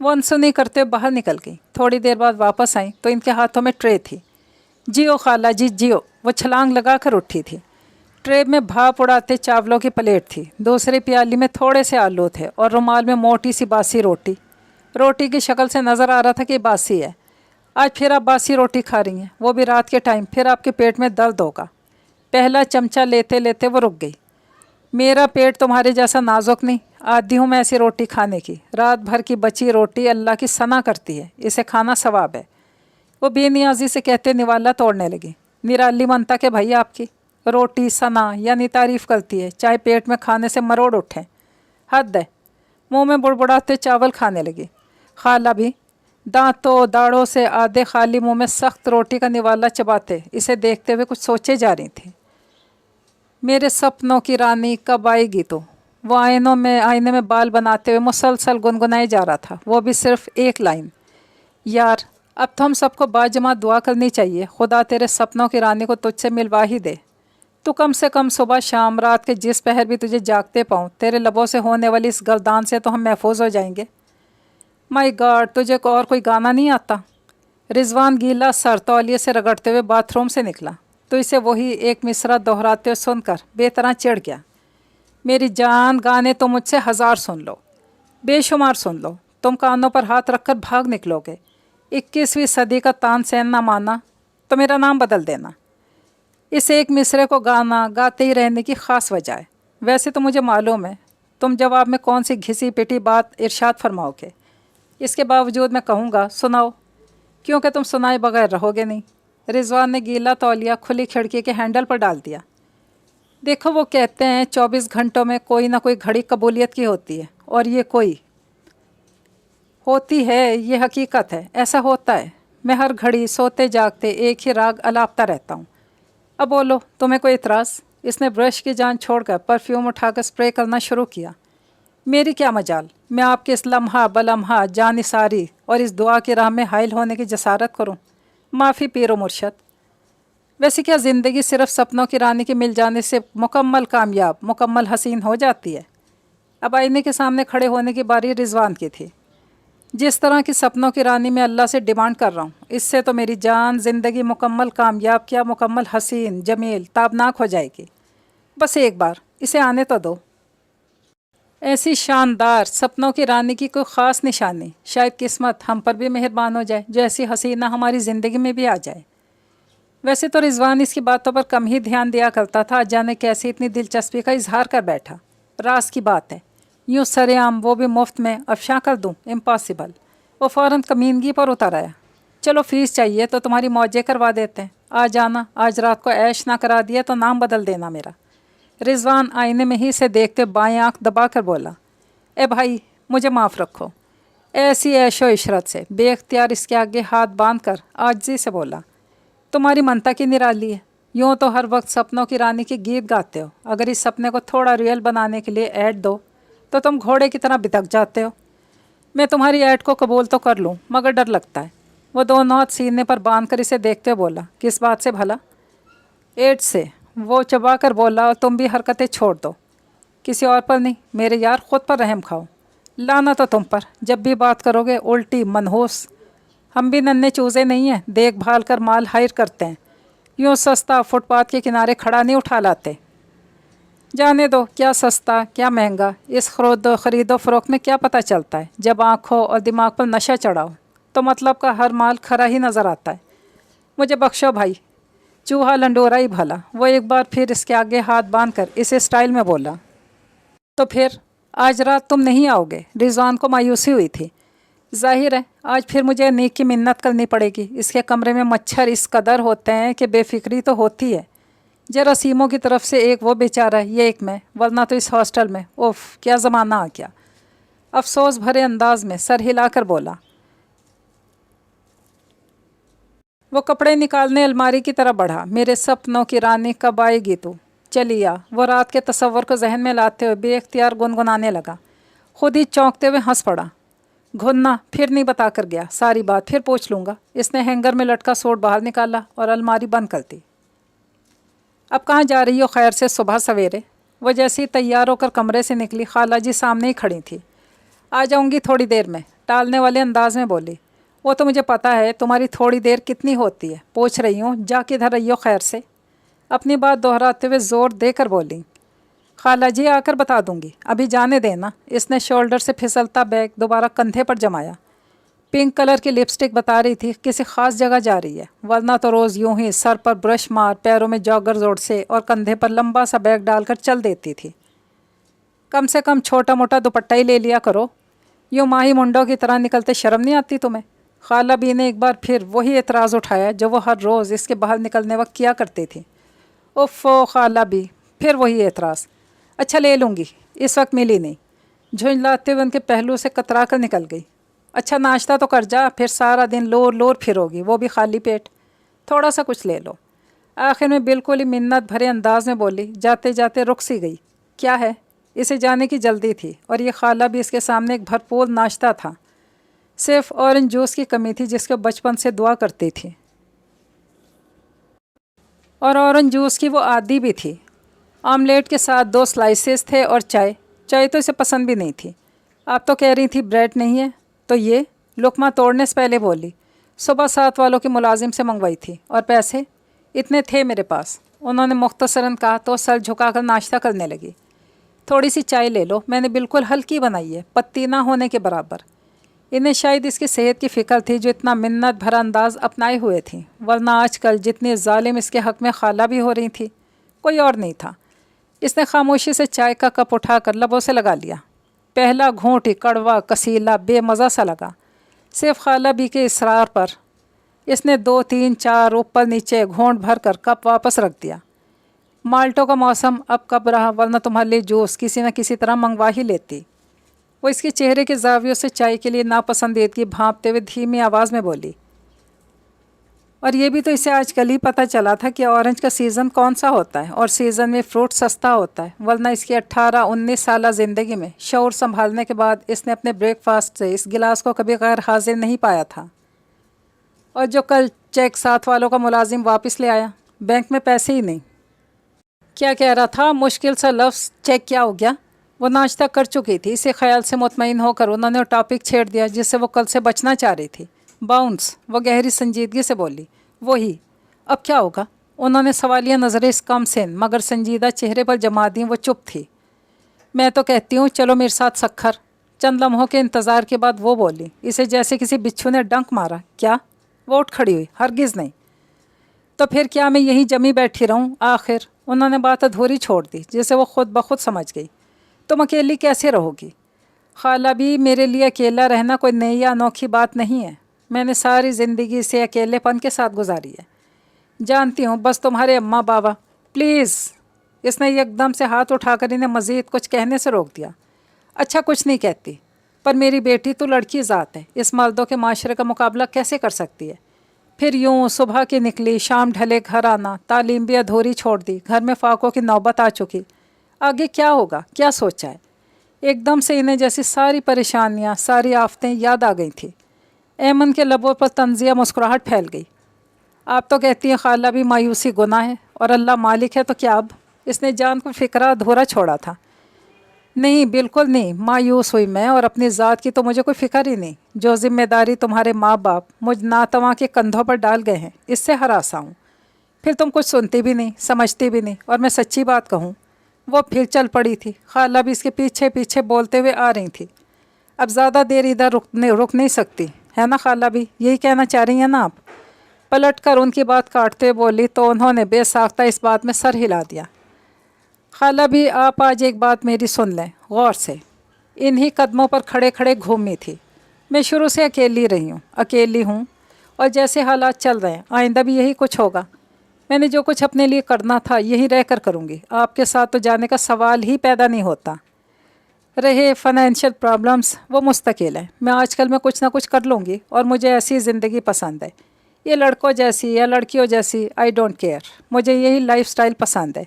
वो अनसुनी करते हुए बाहर निकल गई। थोड़ी देर बाद वापस आई तो इनके हाथों में ट्रे थी जियो खाला जी जियो। वो छलांग लगा कर उठी थी। ट्रे में भाप उड़ाते चावलों की प्लेट थी। दूसरी प्याली में थोड़े से आलू थे और रुमाल में मोटी सी बासी रोटी। रोटी की शक्ल से नज़र आ रहा था कि बासी है। आज फिर आप बासी रोटी खा रही हैं, वो भी रात के टाइम। फिर आपके पेट में दर्द होगा। पहला चमचा लेते लेते वो रुक गई। मेरा पेट तुम्हारे जैसा नाजुक नहीं, आदी हूँ मैं ऐसी रोटी खाने की। रात भर की बची रोटी अल्लाह की सना करती है, इसे खाना सवाब है। वो बेनियाजी से कहते निवाला तोड़ने लगी। निराली मनता के भाई आपकी रोटी सना यानी तारीफ़ करती है, चाहे पेट में खाने से मरोड़ उठें। हद है। मुँह में बुड़बुड़ाते चावल खाने लगी। खाला भी दांतों दाढ़ों से आधे खाली मुंह में सख्त रोटी का निवाला चबाते इसे देखते हुए कुछ सोचे जा रही थी। मेरे सपनों की रानी कब आएगी तो? वो आईने में बाल बनाते हुए मुसलसल गुनगुनाए जा रहा था, वो भी सिर्फ एक लाइन। यार अब तो हम सबको बाजमात दुआ करनी चाहिए, खुदा तेरे सपनों की रानी को तुझसे मिलवा ही दे। तो कम से कम सुबह शाम रात के जिस पहर भी तुझे जागते पाऊँ, तेरे लबों से होने वाली इस गर्दान से तो हम महफूज हो जाएंगे। माय गॉड, तुझे को और कोई गाना नहीं आता? रिजवान गीला सर तौलिए से रगड़ते हुए बाथरूम से निकला तो इसे वही एक मिसरा दोहराते हुए सुनकर बेतरह चिढ़ गया। मेरी जान, गाने तो मुझसे 1000 सुन लो, बेशुमार सुन लो, तुम कानों पर हाथ रखकर भाग निकलोगे। 21वीं सदी का तानसेन ना माना तो मेरा नाम बदल देना। इस एक मिसरे को गाना गाते ही रहने की ख़ास वजह है। वैसे तो मुझे मालूम है तुम जवाब में कौन सी घिसी पिटी बात इरशाद फरमाओगे। इसके बावजूद मैं कहूँगा सुनाओ, क्योंकि तुम सुनाए बगैर रहोगे नहीं। रिजवान ने गीला तौलिया खुली खिड़की के हैंडल पर डाल दिया। देखो वो कहते हैं 24 घंटों में कोई ना कोई घड़ी कबूलियत की होती है, और ये कोई होती है, ये हकीकत है, ऐसा होता है। मैं हर घड़ी सोते जागते एक ही राग अलापता रहता हूँ। अब बोलो, तुम्हें कोई इतराज़? इसने ब्रश की जान छोड़कर परफ्यूम उठाकर स्प्रे करना शुरू किया। मेरी क्या मजाल, मैं आपके इस लम्हा बलम्हा जानिसारी और इस दुआ की राह में हाइल होने की जसारत करूं? माफ़ी पीरो मुर्शद। वैसे क्या ज़िंदगी सिर्फ सपनों की रानी के मिल जाने से मुकम्मल कामयाब, मुकम्मल हसीन हो जाती है? अब आईने के सामने खड़े होने की बारी रिजवान की थी। जिस तरह की सपनों की रानी मैं अल्लाह से डिमांड कर रहा हूँ, इससे तो मेरी जान ज़िंदगी मुकम्मल कामयाब क्या, मुकम्मल हसीन जमील ताबनाक हो जाएगी। बस एक बार इसे आने तो दो। ऐसी शानदार सपनों की रानी की कोई ख़ास निशानी, शायद किस्मत हम पर भी मेहरबान हो जाए, जो ऐसी हसीना हमारी ज़िंदगी में भी आ जाए। वैसे तो रिजवान इसकी बातों पर कम ही ध्यान दिया करता था, जाने कैसे इतनी दिलचस्पी का इजहार कर बैठा। राज की बात है, यूँ सरेआम वो भी मुफ्त में अफशा कर दूँ, इम्पॉसिबल। वो फ़ौरन कमीनगी पर उतर आया। चलो फीस चाहिए तो तुम्हारी मौजें करवा देते हैं, आ जाना। आज रात को ऐश ना करा दिया तो नाम बदल देना मेरा। रिजवान आईने में ही से देखते बाएं आंख दबा कर बोला, ए भाई मुझे माफ़ रखो। ऐसी ऐशो इशरत से बेख्तियार इसके आगे हाथ बांध कर आजिज़ी से बोला, तुम्हारी मनता की निराली है। यूँ तो हर वक्त सपनों की रानी के गीत गाते हो, अगर इस सपने को थोड़ा रियल बनाने के लिए ऐड दो तो तुम घोड़े की तरह बितक जाते हो। मैं तुम्हारी ऐड को कबूल तो कर लूँ, मगर डर लगता है। वो दोनों हाथ सीने पर बांध कर इसे देखते बोला, किस बात से भला? एड से, वो चबा कर बोला, और तुम भी हरकतें छोड़ दो। किसी और पर नहीं मेरे यार, ख़ुद पर रहम खाओ। लाना तो तुम पर, जब भी बात करोगे उल्टी मनहूस। हम भी नन्हे चूज़े नहीं हैं, देखभाल कर माल हायर करते हैं। यूँ सस्ता फुटपाथ के किनारे खड़ा नहीं उठा लाते। जाने दो, क्या सस्ता क्या महंगा, इस ख़रीदो फ़रोख्त में क्या पता चलता है। जब आँखों और दिमाग पर नशा चढ़ाओ तो मतलब का हर माल खरा ही नज़र आता है। मुझे बख्शो भाई, चूहा लंडोरा ही भला। वो एक बार फिर इसके आगे हाथ बांधकर इसे स्टाइल में बोला, तो फिर आज रात तुम नहीं आओगे? रिजवान को मायूसी हुई थी। जाहिर है आज फिर मुझे नीक की मिन्नत करनी पड़ेगी। इसके कमरे में मच्छर इस कदर होते हैं कि बेफिक्री तो होती है। जरा सीमों की तरफ से एक वो बेचारा, ये एक मैं, वरना तो इस हॉस्टल में उफ क्या ज़माना आ गया। अफसोस भरे अंदाज में सर हिलाकर बोला। वो कपड़े निकालने अलमारी की तरफ बढ़ा। मेरे सपनों की रानी कब आएगी तू? चली आ। वो रात के तसव्वुर को जहन में लाते हुए बेख्तियार गुनगुनाने लगा। खुद ही चौंकते हुए हंस पड़ा। घुन्ना फिर नहीं बता कर गया, सारी बात फिर पूछ लूँगा। इसने हैंगर में लटका सूट बाहर निकाला और अलमारी बंद कर दी। अब कहाँ जा रही हो खैर से सुबह सवेरे? वो जैसे ही तैयार होकर कमरे से निकली, खाला जी सामने ही खड़ी थी। आ जाऊँगी थोड़ी देर में, टालने वाले अंदाज में बोली। وہ تو مجھے پتہ ہے تمہاری تھوڑی دیر کتنی ہوتی ہے، پوچھ رہی ہوں جا کدھر رہی ہو خیر سے؟ اپنی بات دہراتے ہوئے زور دے کر بولی۔ خالہ جی آ کر بتا دوں گی، ابھی جانے دینا۔ اس نے شولڈر سے پھسلتا بیگ دوبارہ کندھے پر جمایا۔ پنک کلر کی لپسٹک بتا رہی تھی کسی خاص جگہ جا رہی ہے، ورنہ تو روز یوں ہی سر پر برش مار، پیروں میں جاگر زوڑ سے اور کندھے پر لمبا سا بیگ ڈال کر چل دیتی تھی۔ کم سے کم چھوٹا موٹا دوپٹہ ہی لے لیا کرو، یوں ماہی منڈوں کی طرح نکلتے شرم نہیں آتی تمہیں؟ خالہ بی نے ایک بار پھر وہی اعتراض اٹھایا جو وہ ہر روز اس کے باہر نکلنے وقت کیا کرتی تھی۔ اوفو خالہ بی، پھر وہی اعتراض۔ اچھا لے لوں گی، اس وقت ملی نہیں۔ جھنجھلاتے ہوئے ان کے پہلو سے کترا کر نکل گئی۔ اچھا ناشتہ تو کر جا، پھر سارا دن لور لور پھرو گی، وہ بھی خالی پیٹ۔ تھوڑا سا کچھ لے لو۔ آخر میں بالکل ہی منت بھرے انداز میں بولی، جاتے جاتے رک سی گئی۔ کیا ہے؟ اسے جانے کی جلدی تھی اور یہ خالہ بھی اس کے سامنے ایک بھرپور ناشتہ تھا۔ صرف اورنج جوس کی کمی تھی جس کو بچپن سے دعا کرتی تھی، اور اورنج جوس کی وہ عادی بھی تھی۔ آملیٹ کے ساتھ 2 سلائسز تھے اور چائے تو اسے پسند بھی نہیں تھی۔ آپ تو کہہ رہی تھی بریڈ نہیں ہے، تو یہ لقمہ توڑنے سے پہلے بولی۔ صبح 7 والوں کے ملازم سے منگوائی تھی، اور پیسے اتنے تھے میرے پاس۔ انہوں نے مختصراً کہا تو سر جھکا کر ناشتہ کرنے لگی۔ تھوڑی سی چائے لے لو، میں نے بالکل ہلکی بنائی ہے، پتی نہ ہونے کے برابر۔ انہیں شاید اس کی صحت کی فکر تھی جو اتنا منت بھرا انداز اپنائے ہوئے تھی، ورنہ آج کل جتنی ظالم اس کے حق میں خالہ بھی ہو رہی تھی، کوئی اور نہیں تھا۔ اس نے خاموشی سے چائے کا کپ اٹھا کر لبوں سے لگا لیا۔ پہلا گھونٹ ہی کڑوا، کسیلا، بے مزہ سا لگا۔ صرف خالہ بی کے اصرار پر اس نے 2 3 4 اوپر نیچے گھونٹ بھر کر کپ واپس رکھ دیا۔ مالٹوں کا موسم اب کب رہا، ورنہ تمہارے لیے جوس کسی نہ کسی طرح منگوا ہی لیتی۔ وہ اس کے چہرے کے زاویوں سے چائے کے لیے ناپسندیدگی بھانپتے ہوئے دھیمی آواز میں بولی۔ اور یہ بھی تو اسے آج کل ہی پتہ چلا تھا کہ اورنج کا سیزن کون سا ہوتا ہے، اور سیزن میں فروٹ سستا ہوتا ہے، ورنہ اس کی 18 19 سالہ زندگی میں شعور سنبھالنے کے بعد اس نے اپنے بریک فاسٹ سے اس گلاس کو کبھی غیر حاضر نہیں پایا تھا۔ اور جو کل چیک 7 والوں کا ملازم واپس لے آیا، بینک میں پیسے ہی نہیں۔ کیا کہہ رہا تھا؟ مشکل سا لفظ چیک کیا ہو گیا؟ وہ ناشتہ کر چکی تھی، اسی خیال سے مطمئن ہو کر انہوں نے ٹاپک چھیڑ دیا جس سے وہ کل سے بچنا چاہ رہی تھی۔ باؤنس، وہ گہری سنجیدگی سے بولی۔ وہی، اب کیا ہوگا؟ انہوں نے سوالیہ نظریں اس کم سن مگر سنجیدہ چہرے پر جما دیں۔ وہ چپ تھی۔ میں تو کہتی ہوں چلو میرے ساتھ سکھر۔ چند لمحوں کے انتظار کے بعد وہ بولی، اسے جیسے کسی بچھو نے ڈنک مارا۔ کیا؟ وہ اٹھ کھڑی ہوئی۔ ہرگز نہیں۔ تو پھر کیا میں یہیں جمی بیٹھی رہوں؟ آخر انہوں نے بات ادھوری چھوڑ دی جسے وہ خود بخود سمجھ گئی۔ تم اکیلی کیسے رہو گی؟ خالہ بھی، میرے لیے اکیلا رہنا کوئی نئی یا انوکھی بات نہیں ہے۔ میں نے ساری زندگی سے اکیلے پن کے ساتھ گزاری ہے۔ جانتی ہوں، بس تمہارے اماں بابا۔ پلیز، اس نے یک دم سے ہاتھ اٹھا کر انہیں مزید کچھ کہنے سے روک دیا۔ اچھا کچھ نہیں کہتی، پر میری بیٹی تو لڑکی ذات ہے، اس مردوں کے معاشرے کا مقابلہ کیسے کر سکتی ہے؟ پھر یوں صبح کی نکلی، شام ڈھلے گھر آنا، تعلیم بھی ادھوری چھوڑ دی، گھر میں فاقوں کی نوبت آ چکی۔ آگے کیا ہوگا؟ کیا سوچا ہے؟ ایک دم سے انہیں جیسی ساری پریشانیاں، ساری آفتیں یاد آ گئی تھیں۔ ایمن کے لبوں پر طنزیہ مسکراہٹ پھیل گئی۔ آپ تو کہتی ہیں خالہ بھی مایوسی گناہ ہے اور اللہ مالک ہے، تو کیا اب؟ اس نے جان کو فکرہ ادھورا چھوڑا تھا۔ نہیں، بالکل نہیں، مایوس ہوئی میں، اور اپنی ذات کی تو مجھے کوئی فکر ہی نہیں۔ جو ذمہ داری تمہارے ماں باپ مجھ ناتواں کے کندھوں پر ڈال گئے ہیں، اس سے ہراساں ہوں۔ پھر تم کچھ سنتی بھی نہیں، سمجھتی بھی نہیں، اور میں سچی بات کہوں، وہ پھر چل پڑی تھی۔ خالہ بھی اس کے پیچھے پیچھے بولتے ہوئے آ رہی تھی۔ اب زیادہ دیر ادھر رک نہیں سکتی، ہے نا خالہ بھی؟ یہی کہنا چاہ رہی ہیں نا آپ؟ پلٹ کر ان کی بات کاٹتے ہوئے بولی تو انہوں نے بے ساختہ اس بات میں سر ہلا دیا۔ خالہ بھی، آپ آج ایک بات میری سن لیں غور سے۔ انہی قدموں پر کھڑے کھڑے گھومی تھی۔ میں شروع سے اکیلی رہی ہوں، اکیلی ہوں، اور جیسے حالات چل رہے ہیں آئندہ بھی یہی کچھ ہوگا۔ میں نے جو کچھ اپنے لیے کرنا تھا یہی رہ کر کروں گی، آپ کے ساتھ تو جانے کا سوال ہی پیدا نہیں ہوتا۔ رہے فائنینشیل پرابلمس، وہ مستقل ہیں، میں آج کل میں کچھ نہ کچھ کر لوں گی، اور مجھے ایسی زندگی پسند ہے۔ یہ لڑکوں جیسی یا لڑکیوں جیسی آئی ڈونٹ کیئر، مجھے یہی لائف سٹائل پسند ہے،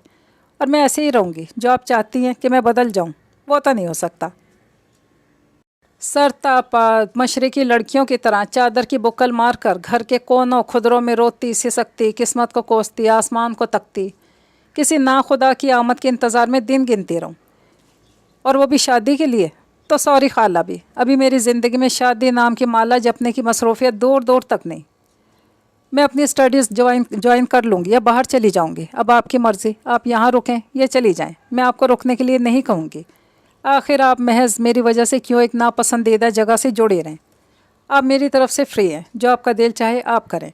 اور میں ایسے ہی رہوں گی۔ جو آپ چاہتی ہیں کہ میں بدل جاؤں، وہ تو نہیں ہو سکتا۔ سر تاپا مشرقی لڑکیوں کی طرح چادر کی بکل مار کر گھر کے کونوں خدروں میں روتی سسکتی، قسمت کو کوستی، آسمان کو تکتی، کسی ناخدا کی آمد کے انتظار میں دن گنتی رہوں، اور وہ بھی شادی کے لیے؟ تو سوری خالہ بھی، ابھی میری زندگی میں شادی نام کی مالا جپنے کی مصروفیت دور دور تک نہیں۔ میں اپنی اسٹڈیز جوائن کر لوں گی یا باہر چلی جاؤں گی، اب آپ کی مرضی، آپ یہاں رکیں یا چلی جائیں، میں آپ کو رکنے کے لیے نہیں کہوں گی۔ آخر آپ محض میری وجہ سے کیوں ایک ناپسندیدہ جگہ سے جڑے رہیں؟ آپ میری طرف سے فری ہیں، جو آپ کا دل چاہے آپ کریں،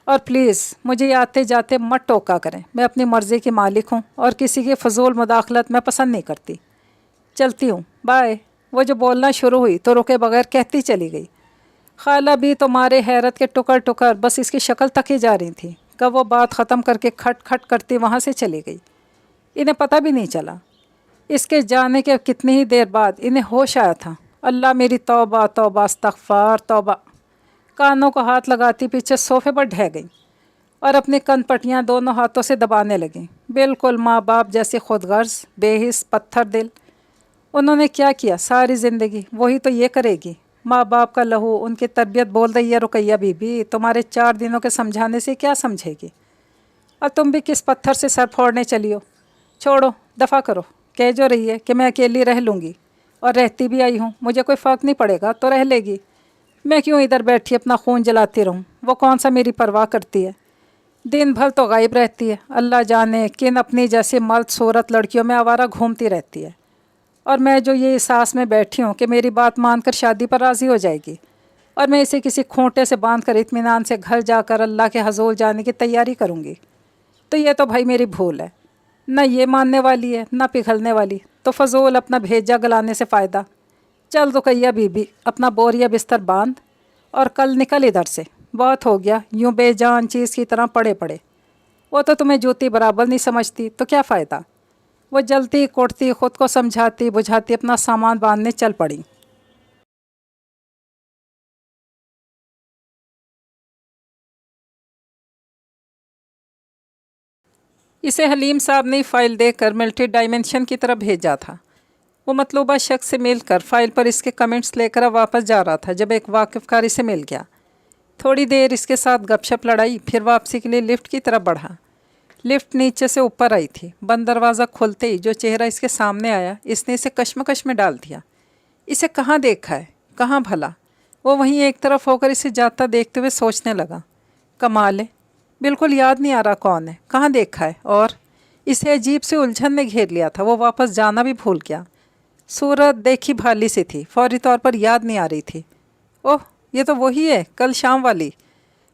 اور پلیز مجھے آتے جاتے مت ٹوکا کریں، میں اپنی مرضی کی مالک ہوں اور کسی کی فضول مداخلت میں پسند نہیں کرتی۔ چلتی ہوں، بائے۔ وہ جو بولنا شروع ہوئی تو رکے بغیر کہتی چلی گئی۔ خالہ بھی تمہارے حیرت کے ٹکر ٹکر بس اس کی شکل تک ہی جا رہی تھی کہ وہ بات ختم کر کے کھٹ کھٹ کرتی وہاں سے چلی گئی۔ انہیں پتہ بھی نہیں چلا، اس کے جانے کے کتنی ہی دیر بعد انہیں ہوش آیا تھا۔ اللہ میری توبہ توبہ، استغفار توبہ۔ کانوں کو ہاتھ لگاتی پیچھے صوفے پر ڈھہ گئی اور اپنی کن پٹیاں دونوں ہاتھوں سے دبانے لگیں، بالکل ماں باپ جیسی خود غرض، بے حس، پتھر دل۔ انہوں نے کیا کیا ساری زندگی؟ وہی تو یہ کرے گی۔ ماں باپ کا لہو، ان کی تربیت بول رہی ہے رقیہ بی بی، تمہارے 4 دنوں کے سمجھانے سے کیا سمجھے گی؟ اور تم بھی کس پتھر سے سر پھوڑنے چلی ہو؟ چھوڑو، دفع کرو۔ کہہ جو رہی ہے کہ میں اکیلی رہ لوں گی، اور رہتی بھی آئی ہوں، مجھے کوئی فرق نہیں پڑے گا تو رہ لے گی۔ میں کیوں ادھر بیٹھی اپنا خون جلاتی رہوں؟ وہ کون سا میری پرواہ کرتی ہے؟ دن بھر تو غائب رہتی ہے، اللہ جانے کن اپنی جیسی مرد صورت لڑکیوں میں آوارہ گھومتی رہتی ہے، اور میں جو یہ احساس میں بیٹھی ہوں کہ میری بات مان کر شادی پر راضی ہو جائے گی اور میں اسے کسی کھونٹے سے باندھ کر اطمینان سے گھر جا کر اللہ کے حضور جانے کی تیاری کروں گی، تو یہ تو بھائی میری بھول ہے۔ نہ یہ ماننے والی ہے نہ پگھلنے والی، تو فضول اپنا بھیجا گلانے سے فائدہ۔ چل رقیہ بی بی، اپنا بوریا بستر باندھ اور کل نکل ادھر سے، بہت ہو گیا یوں بے جان چیز کی طرح پڑے پڑے۔ وہ تو تمہیں جوتی برابر نہیں سمجھتی تو کیا فائدہ؟ وہ جلتی کوٹتی خود کو سمجھاتی بجھاتی اپنا سامان باندھنے چل پڑی۔ اسے حلیم صاحب نے فائل دے کر ملٹی ڈائمنشن کی طرف بھیجا تھا۔ وہ مطلوبہ شخص سے مل کر فائل پر اس کے کمنٹس لے کر واپس جا رہا تھا جب ایک واقف کاری سے مل گیا۔ تھوڑی دیر اس کے ساتھ گپ شپ لڑائی، پھر واپسی کے لیے لفٹ کی طرف بڑھا۔ لفٹ نیچے سے اوپر آئی تھی، بند دروازہ کھلتے ہی جو چہرہ اس کے سامنے آیا اس نے اسے کشمکش میں ڈال دیا۔ اسے کہاں دیکھا ہے؟ کہاں بھلا؟ وہ وہیں ایک طرف ہو کر اسے جاتا دیکھتے ہوئے سوچنے لگا، کمال ہے، بالکل یاد نہیں آ رہا کون ہے، کہاں دیکھا ہے، اور اسے عجیب سے الجھن نے گھیر لیا تھا۔ وہ واپس جانا بھی بھول گیا۔ صورت دیکھی بھالی سی تھی، فوری طور پر یاد نہیں آ رہی تھی۔ اوہ، یہ تو وہی ہے کل شام والی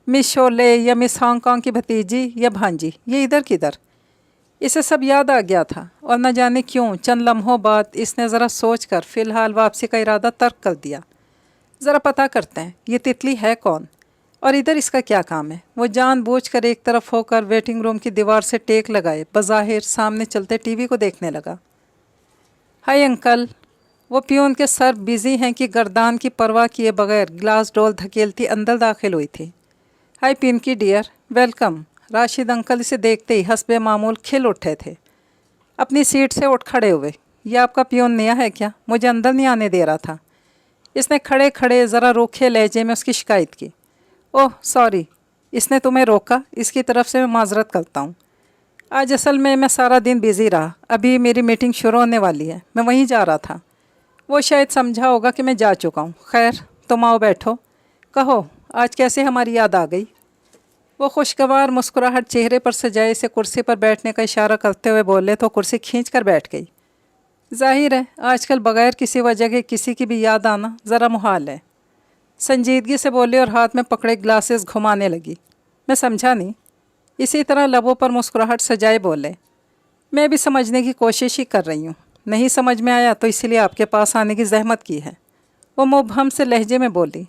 مس شولے، یا مس ہانگ کانگ کی بھتیجی یا بھانجی، یہ ادھر کدھر؟ اسے سب یاد آ گیا تھا، اور نہ جانے کیوں چند لمحوں بعد اس نے ذرا سوچ کر فی الحال واپسی کا ارادہ ترک کر دیا۔ ذرا پتہ کرتے ہیں یہ تتلی ہے کون، اور ادھر اس کا کیا کام ہے۔ وہ جان بوجھ کر ایک طرف ہو کر ویٹنگ روم کی دیوار سے ٹیک لگائے بظاہر سامنے چلتے ٹی وی کو دیکھنے لگا۔ ہائی انکل، وہ پیون کے سر بزی ہیں کہ گردان کی پرواہ کیے بغیر گلاس ڈول دھکیلتی اندر داخل ہوئی تھی۔ High Pinky dear, welcome. Rashid uncle اسے دیکھتے ہی حسب معمول کھل اٹھے تھے، اپنی سیٹ سے اٹھ کھڑے ہوئے۔ یہ آپ کا پیون نیا ہے کیا؟ مجھے اندر نہیں آنے دے رہا تھا۔ اس نے کھڑے کھڑے ذرا روکھے لہجے میں اس کی شکایت کی۔ اوہ سوری، اس نے تمہیں روکا، اس کی طرف سے میں معذرت کرتا ہوں۔ آج اصل میں سارا دن بیزی رہا، ابھی میری میٹنگ شروع ہونے والی ہے، میں وہیں جا رہا تھا۔ وہ شاید سمجھا ہوگا کہ میں جا چکا ہوں۔ خیر، تم آؤ بیٹھو، کہو آج کیسے ہماری یاد آ گئی؟ وہ خوشگوار مسکراہٹ چہرے پر سجائے سے کرسی پر بیٹھنے کا اشارہ کرتے ہوئے بولے تو کرسی کھینچ کر بیٹھ گئی۔ ظاہر ہے آج کل بغیر کسی وجہ کے کسی کی بھی یاد آنا ذرا محال ہے، سنجیدگی سے بولے اور ہاتھ میں پکڑے گلاسز گھمانے لگی۔ میں سمجھا نہیں۔ اسی طرح لبوں پر مسکراہٹ سجائے بولے، میں بھی سمجھنے کی کوشش ہی کر رہی ہوں، نہیں سمجھ میں آیا تو اسی لیے آپ کے پاس آنے کی زحمت کی ہے۔ وہ مبہم سے لہجے میں بولی،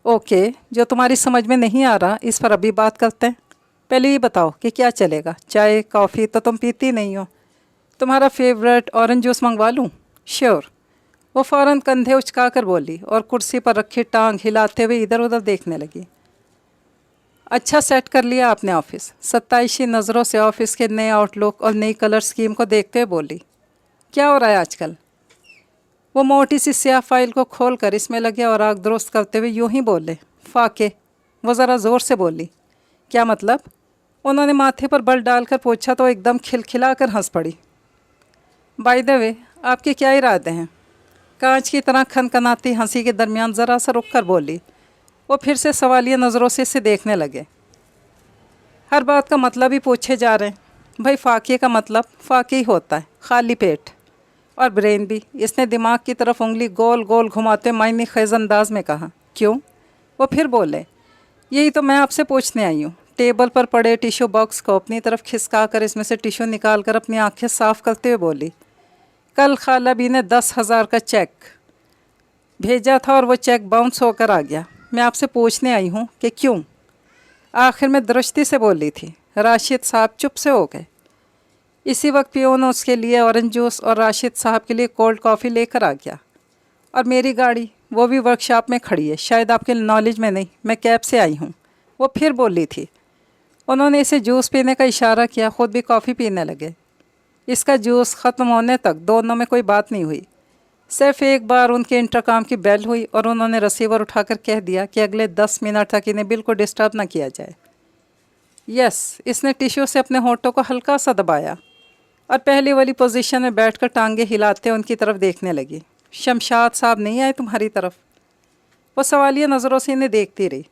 اوکے، جو تمہاری سمجھ میں نہیں آ رہا اس پر ابھی بات کرتے ہیں۔ پہلے یہ بتاؤ کہ کیا چلے گا؟ چائے کافی تو تم پیتی نہیں ہو، تمہارا فیورٹ اورنج جوس منگوا لوں؟ شیور۔ وہ فوراً کندھے اچکا کر بولی اور کرسی پر رکھی ٹانگ ہلاتے ہوئے ادھر ادھر دیکھنے لگی۔ اچھا سیٹ کر لیا آپ نے آفس؟ ستائشی نظروں سے آفس کے نئے آؤٹ لک اور نئی کلر اسکیم کو دیکھتے ہوئے بولی۔ کیا ہو رہا ہے آج کل؟ وہ موٹی سی سیاہ فائل کو کھول کر اس میں لگے اور آگ درست کرتے ہوئے یوں ہی بولے، فاقے۔ وہ ذرا زور سے بولی، کیا مطلب؟ انہوں نے ماتھے پر بل ڈال کر پوچھا تو ایک دم کھلکھلا کر ہنس پڑی۔ بائی دا وے، آپ کے کیا ارادے ہیں؟ कांच की तरह खनखनाती हंसी के दरमियान ज़रा सा रुक कर बोली। वो फिर से सवालिया नज़रों से इसे देखने लगे। हर बात का मतलब ही पूछे जा रहे हैं। भाई फाकिए का मतलब फाकी होता है, खाली पेट और ब्रेन भी। इसने दिमाग की तरफ उंगली गोल गोल घुमाते मायने खेज़ अंदाज में कहा। क्यों? वो फिर बोले, यही तो मैं आपसे पूछने आई हूँ। टेबल पर पड़े टिश्यू बॉक्स को अपनी तरफ खिसका कर इसमें से टिश्यू निकाल कर अपनी आंखें साफ करते हुए बोली, कल खाला बी ने 10,000 का चेक भेजा था और वो चेक बाउंस होकर आ गया। मैं आपसे पूछने आई हूँ कि क्यों? आखिर में दृष्टि से बोली थी। राशिद साहब चुप से हो गए। इसी वक्त पियोन उसके लिए ऑरेंज जूस और राशिद साहब के लिए कोल्ड कॉफ़ी लेकर आ गया। और मेरी गाड़ी वो भी वर्कशॉप में खड़ी है, शायद आपके नॉलेज में नहीं, मैं कैब से आई हूँ, वो फिर बोली थी। उन्होंने इसे जूस पीने का इशारा किया, ख़ुद भी कॉफ़ी पीने लगे। इसका जूस ख़त्म होने तक दोनों में कोई बात नहीं हुई। सिर्फ एक बार उनके इंटरकॉम की बेल हुई और उन्होंने रिसीवर उठाकर कह दिया कि अगले 10 मिनट तक इन्हें बिल्कुल डिस्टर्ब ना किया जाए। यस, इसने टिश्यू से अपने होठों को हल्का सा दबाया और पहली वाली पोजीशन में बैठकर टांगे हिलाते उनकी तरफ देखने लगी। शमशाद साहब नहीं आए तुम्हारी तरफ? वो सवालिया नज़रों से इन्हें देखती रही।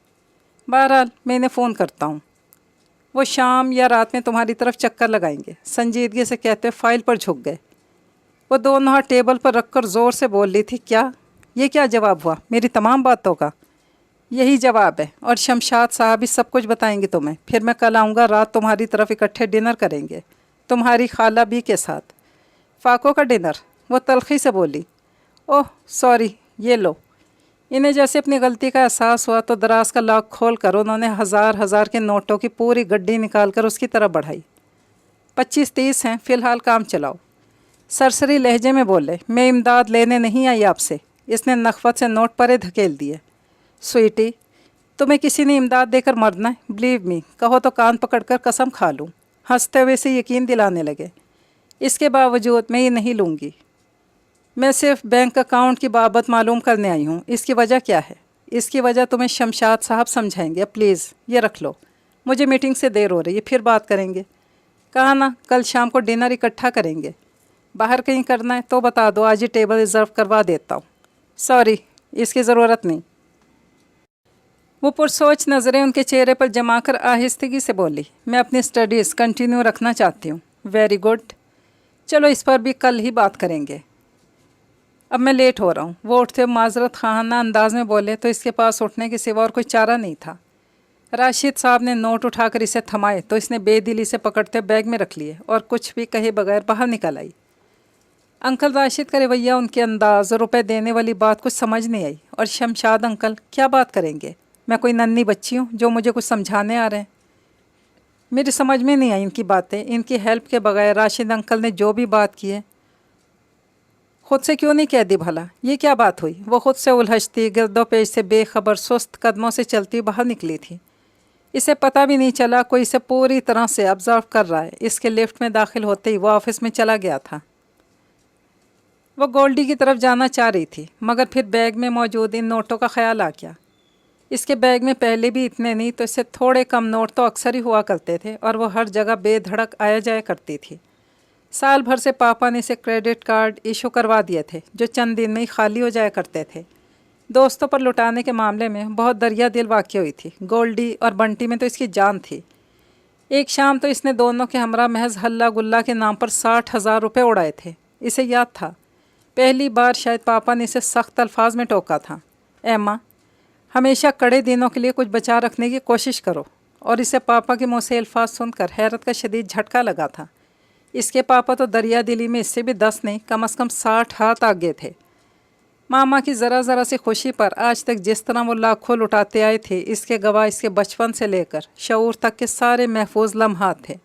बहरहाल मैं इन्हें फ़ोन करता हूँ, वो शाम या रात में तुम्हारी तरफ चक्कर लगाएंगे, संजीदगी से कहते फाइल पर झुक गए। वो दोनों हाथ टेबल पर रखकर ज़ोर से बोल रही थी, क्या ये क्या जवाब हुआ मेरी तमाम बातों का? यही जवाब है, और शमशाद साहब ही सब कुछ बताएंगे तुम्हें। फिर मैं कल आऊँगा, रात तुम्हारी तरफ इकट्ठे डिनर करेंगे, तुम्हारी खाला बी के साथ। फाको का डिनर? वो तलखी से बोली। ओह सॉरी, ये लो। इन्हें जैसे अपनी गलती का एहसास हुआ तो दराज का लॉक खोल कर उन्होंने हज़ार के नोटों की पूरी गड्डी निकाल कर उसकी तरफ बढ़ाई। 25-30 हैं, फ़िलहाल काम चलाओ। सरसरी लहजे में बोले, मैं इमदाद लेने नहीं आई आपसे। इसने नखवत से नोट परे धकेल दिए। स्वीटी, तुम्हें किसी ने इमदाद देकर मरना है, बिलीव मी। कहो तो कान पकड़कर कसम खा लूँ। हंसते हुए से यकीन दिलाने लगे। इसके बावजूद मैं ये नहीं लूँगी। मैं सिर्फ बैंक अकाउंट की बाबत मालूम करने आई हूँ। इसकी वजह क्या है? इसकी वजह तुम्हें शमशाद साहब समझाएंगे। प्लीज़ ये रख लो, मुझे मीटिंग से देर हो रही है, फिर बात करेंगे। कहा ना कल शाम को डिनर इकट्ठा करेंगे। बाहर कहीं करना है तो बता दो, आज ही टेबल रिज़र्व करवा देता हूँ। सॉरी, इसकी ज़रूरत नहीं। वो पुरसोच नज़रें उनके चेहरे पर जमा कर आहिस्तगी से बोली, मैं अपनी स्टडीज़ कंटिन्यू रखना चाहती हूँ। वेरी गुड, चलो इस पर भी कल ही बात करेंगे। अब मैं लेट हो रहा हूँ। वो उठते माजरत खाना अंदाज में बोले तो इसके पास उठने के सिवा और कोई चारा नहीं था। राशिद साहब ने नोट उठाकर इसे थमाए तो इसने बेदिली से पकड़ते बैग में रख लिए और कुछ भी कहे बगैर बाहर निकल आई। अंकल राशिद का रवैया, उनके अंदाज, रुपए देने वाली बात कुछ समझ नहीं आई। और शमशाद अंकल क्या बात करेंगे? मैं कोई नन्ही बच्ची हूँ जो मुझे कुछ समझाने आ रहे हैं? मेरी समझ में नहीं आई इनकी बातें। इनकी हेल्प के बगैर राशिद अंकल ने जो भी बात की है खुद से क्यों नहीं कह दी भला? ये क्या बात हुई? वो खुद से उलझती गिरदो पेश से बेखबर सुस्त कदमों से चलती बाहर निकली थी। इसे पता भी नहीं चला कोई इसे पूरी तरह से ऑब्जर्व कर रहा है। इसके लिफ्ट में दाखिल होते ही वो ऑफिस में चला गया था। वो गोल्डी की तरफ जाना चाह रही थी मगर फिर बैग में मौजूद इन नोटों का ख्याल आ गया। इसके बैग में पहले भी इतने नहीं तो इससे थोड़े कम नोट तो अक्सर ही हुआ करते थे और वो हर जगह बेधड़क आया जाया करती थी। साल भर से पापा ने इसे क्रेडिट कार्ड इशू करवा दिए थे जो चंद दिन में ही खाली हो जाया करते थे। दोस्तों पर लुटाने के मामले में बहुत दरिया दिल वाक़या हुई थी। गोल्डी और बंटी में तो इसकी जान थी। एक शाम तो इसने दोनों के हमरा महज हल्ला गुल्ला के नाम पर 60,000 रुपये उड़ाए थे। इसे याद था पहली बार शायद पापा ने इसे सख्त अल्फाज में टोका था, एम्मा हमेशा कड़े दिनों के लिए कुछ बचा रखने की कोशिश करो। और इसे पापा के मुँह से अल्फाज सुनकर हैरत का शदीद झटका लगा था। इसके पापा तो दरिया दिली में इससे भी 10 नहीं कम से कम 60 हाथ आगे थे। मामा की ज़रा सी खुशी पर आज तक जिस तरह वो लाखों लुटाते आए थे इसके गवाह इसके बचपन से लेकर शऊर तक के सारे महफूज लम्हात थे।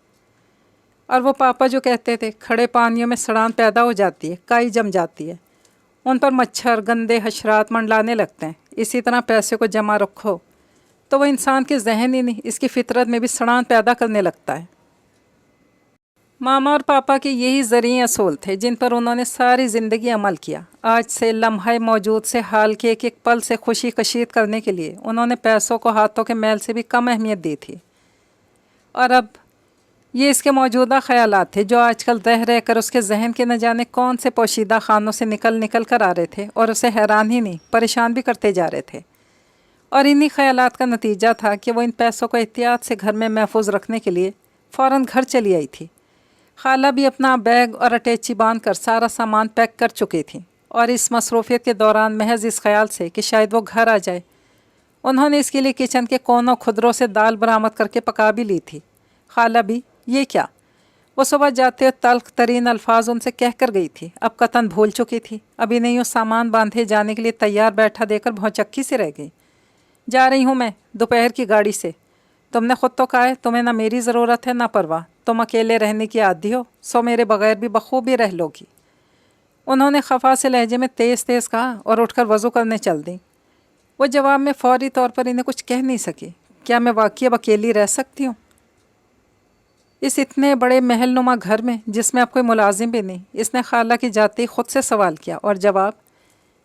और वो पापा जो कहते थे खड़े पानियों में सड़ान पैदा हो जाती है, काई जम जाती है, उन पर मच्छर गंदे हशरात मंडलाने लगते हैं। इसी तरह पैसे को जमा रखो तो वो इंसान के जहन ही नहीं इसकी फितरत में भी सड़ान पैदा करने लगता है। मामा और पापा के यही ज़रिए असूल थे जिन पर उन्होंने सारी ज़िंदगी अमल किया। आज से लम्हा मौजूद से हाल के एक पल से खुशी कशीद करने के लिए उन्होंने पैसों को हाथों के मैल से भी कम अहमियत दी थी। और अब یہ اس کے موجودہ خیالات تھے جو آج کل رہ کر اس کے ذہن کے نہ جانے کون سے پوشیدہ خانوں سے نکل کر آ رہے تھے اور اسے حیران ہی نہیں پریشان بھی کرتے جا رہے تھے۔ اور انہی خیالات کا نتیجہ تھا کہ وہ ان پیسوں کو احتیاط سے گھر میں محفوظ رکھنے کے لیے فوراً گھر چلی آئی تھی۔ خالہ بھی اپنا بیگ اور اٹیچی باندھ کر سارا سامان پیک کر چکی تھیں، اور اس مصروفیت کے دوران محض اس خیال سے کہ شاید وہ گھر آ جائے انہوں نے اس کے لیے کچن کے کونوں خدروں سے دال برآمد کر کے پکا بھی لی تھی۔ خالہ بھی یہ کیا، وہ صبح جاتے تلخ ترین الفاظ ان سے کہہ کر گئی تھی، اب قطن بھول چکی تھی، ابھی نہیں وہ سامان باندھے جانے کے لیے تیار بیٹھا دے کر بھونچکی سے رہ گئی۔ جا رہی ہوں میں دوپہر کی گاڑی سے، تم نے خود تو کہا ہے تمہیں نہ میری ضرورت ہے نہ پرواہ، تم اکیلے رہنے کی عادی ہو، سو میرے بغیر بھی بخوبی رہ لو گی۔ انہوں نے خفا سے لہجے میں تیز تیز کہا اور اٹھ کر وضو کرنے چل دیں۔ وہ جواب میں فوری طور پر انہیں کچھ کہہ نہیں سکی۔ کیا میں واقعی اب اکیلی رہ سکتی ہوں اس اتنے بڑے محل نما گھر میں جس میں اب کوئی ملازم بھی نہیں؟ اس نے خالہ کی جاتے ہی خود سے سوال کیا، اور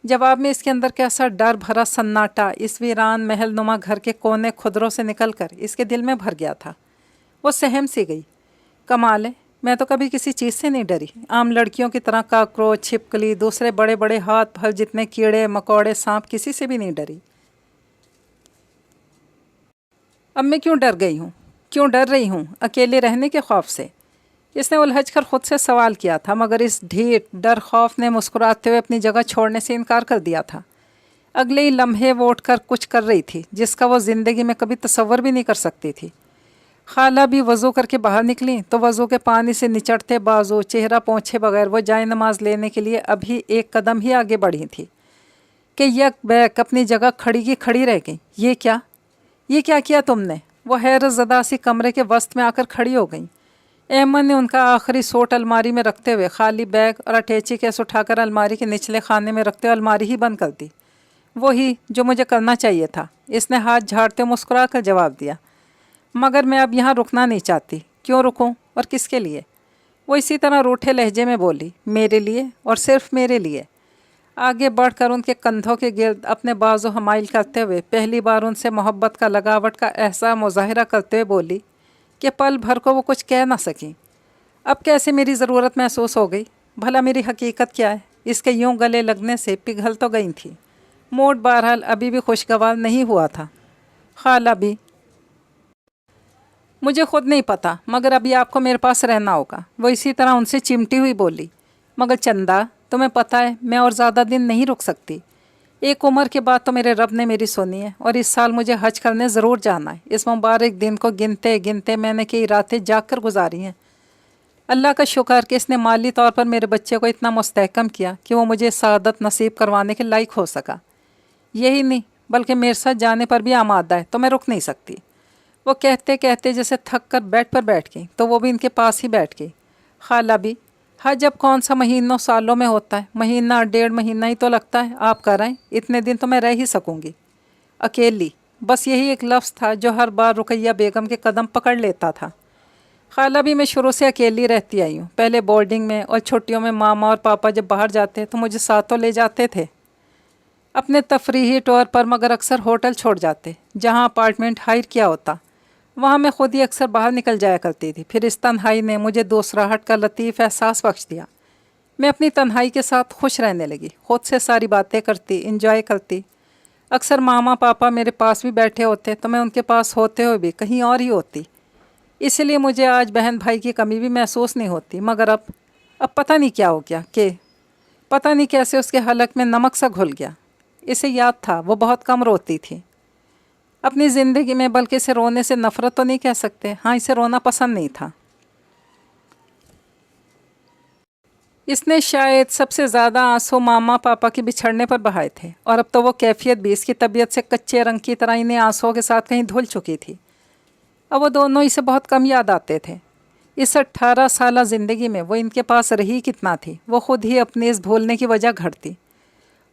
جواب میں اس کے اندر کیسا ڈر بھرا سناٹا اس ویران محل نما گھر کے کونے خدروں سے نکل کر اس کے دل میں بھر گیا تھا۔ وہ سہم سی گئی۔ کمال ہے، میں تو کبھی کسی چیز سے نہیں ڈری، عام لڑکیوں کی طرح کاکروچ، چھپکلی، دوسرے بڑے بڑے ہاتھ پھل جتنے کیڑے مکوڑے سانپ کسی سے بھی نہیں ڈری۔ اب میں کیوں ڈر رہی ہوں اکیلے رہنے کے خوف سے؟ اس نے الجھ کر خود سے سوال کیا تھا، مگر اس ڈھیٹ ڈر خوف نے مسکراتے ہوئے اپنی جگہ چھوڑنے سے انکار کر دیا تھا۔ اگلے ہی لمحے وہ اٹھ کر کچھ کر رہی تھی جس کا وہ زندگی میں کبھی تصور بھی نہیں کر سکتی تھی۔ خالہ بھی وضو کر کے باہر نکلی تو وضو کے پانی سے نچڑتے بازو چہرہ پونچھے بغیر وہ جائے نماز لینے کے لیے ابھی ایک قدم ہی آگے بڑھی تھی کہ یک بیک اپنی جگہ کھڑی کی کھڑی رہ گئی۔ یہ کیا کیا تم نے؟ وہ حیرت زدہ سی کمرے کے وسط میں آ کر کھڑی ہو گئیں۔ احمد نے ان کا آخری سوٹ الماری میں رکھتے ہوئے خالی بیگ اور اٹیچی کیس اٹھا کر الماری کے نچلے خانے میں رکھتے ہوئے الماری ہی بند کر دی۔ وہی جو مجھے کرنا چاہیے تھا، اس نے ہاتھ جھاڑتے مسکرا کر جواب دیا، مگر میں اب یہاں رکنا نہیں چاہتی۔ کیوں رکوں اور کس کے لیے؟ وہ اسی طرح روٹھے لہجے میں بولی، میرے لیے اور صرف میرے لیے۔ آگے بڑھ کر ان کے کندھوں کے گرد اپنے بازو حمائل کرتے ہوئے پہلی بار ان سے محبت کا لگاوٹ کا احساس مظاہرہ کرتے ہوئے بولی کہ پل بھر کو وہ کچھ کہہ نہ سکیں۔ اب کیسے میری ضرورت محسوس ہو گئی؟ بھلا میری حقیقت کیا ہے؟ اس کے یوں گلے لگنے سے پگھل تو گئی تھی، موڈ بہرحال ابھی بھی خوشگوار نہیں ہوا تھا۔ خالہ بھی مجھے خود نہیں پتا، مگر ابھی آپ کو میرے پاس رہنا ہوگا۔ وہ اسی طرح ان سے چمٹی ہوئی بولی، مگر چندہ تمہیں پتہ ہے میں اور زیادہ دن نہیں رک سکتی۔ ایک عمر کے بعد تو میرے رب نے میری سنی ہے، اور اس سال مجھے حج کرنے ضرور جانا ہے۔ اس مبارک دن کو گنتے میں نے کئی راتیں جاگ کر گزاری ہیں۔ اللہ کا شکر کہ اس نے مالی طور پر میرے بچے کو اتنا مستحکم کیا کہ وہ مجھے سعادت نصیب کروانے کے لائق ہو سکا۔ یہی نہیں بلکہ میرے ساتھ جانے پر بھی آمادہ ہے، تو میں رک نہیں سکتی۔ وہ کہتے جیسے تھک کر بیڈ پر بیٹھ گئی تو وہ بھی ان کے پاس ہی بیٹھ گئی۔ خالہ بھی حج اب کون سا مہینوں سالوں میں ہوتا ہے، مہینہ 1.5 مہینہ ہی تو لگتا ہے، آپ کرائیں، اتنے دن تو میں رہ ہی سکوں گی اکیلی۔ بس یہی ایک لفظ تھا جو ہر بار رقیہ بیگم کے قدم پکڑ لیتا تھا۔ خالہ بھی میں شروع سے اکیلی رہتی آئی ہوں، پہلے بورڈنگ میں، اور چھٹیوں میں ماما اور پاپا جب باہر جاتے تو مجھے ساتھ تو لے جاتے تھے اپنے تفریحی ٹور پر، مگر اکثر ہوٹل چھوڑ جاتے جہاں اپارٹمنٹ ہائر کیا ہوتا۔ وہاں میں خود ہی اکثر باہر نکل جایا کرتی تھی۔ پھر اس تنہائی نے مجھے دوسراہٹ کا لطیف احساس بخش دیا۔ میں اپنی تنہائی کے ساتھ خوش رہنے لگی، خود سے ساری باتیں کرتی، انجوائے کرتی۔ اکثر ماما پاپا میرے پاس بھی بیٹھے ہوتے تو میں ان کے پاس ہوتے ہوئے بھی کہیں اور ہی ہوتی۔ اس لیے مجھے آج بہن بھائی کی کمی بھی محسوس نہیں ہوتی۔ مگر اب پتہ نہیں کیا ہو گیا کہ پتہ نہیں کیسے اس کے حلق میں نمک سا گھل گیا۔ اسے یاد تھا وہ بہت کم روتی تھی اپنی زندگی میں، بلکہ اسے رونے سے نفرت تو نہیں کہہ سکتے، ہاں اسے رونا پسند نہیں تھا۔ اس نے شاید سب سے زیادہ آنسو ماما پاپا کے بچھڑنے پر بہائے تھے، اور اب تو وہ کیفیت بھی اس کی طبیعت سے کچے رنگ کی طرح انہیں آنسوؤں کے ساتھ کہیں دھل چکی تھی۔ اب وہ دونوں اسے بہت کم یاد آتے تھے۔ اس 18 سالہ زندگی میں وہ ان کے پاس رہی کتنا تھی، وہ خود ہی اپنے اس بھولنے کی وجہ گھڑتی۔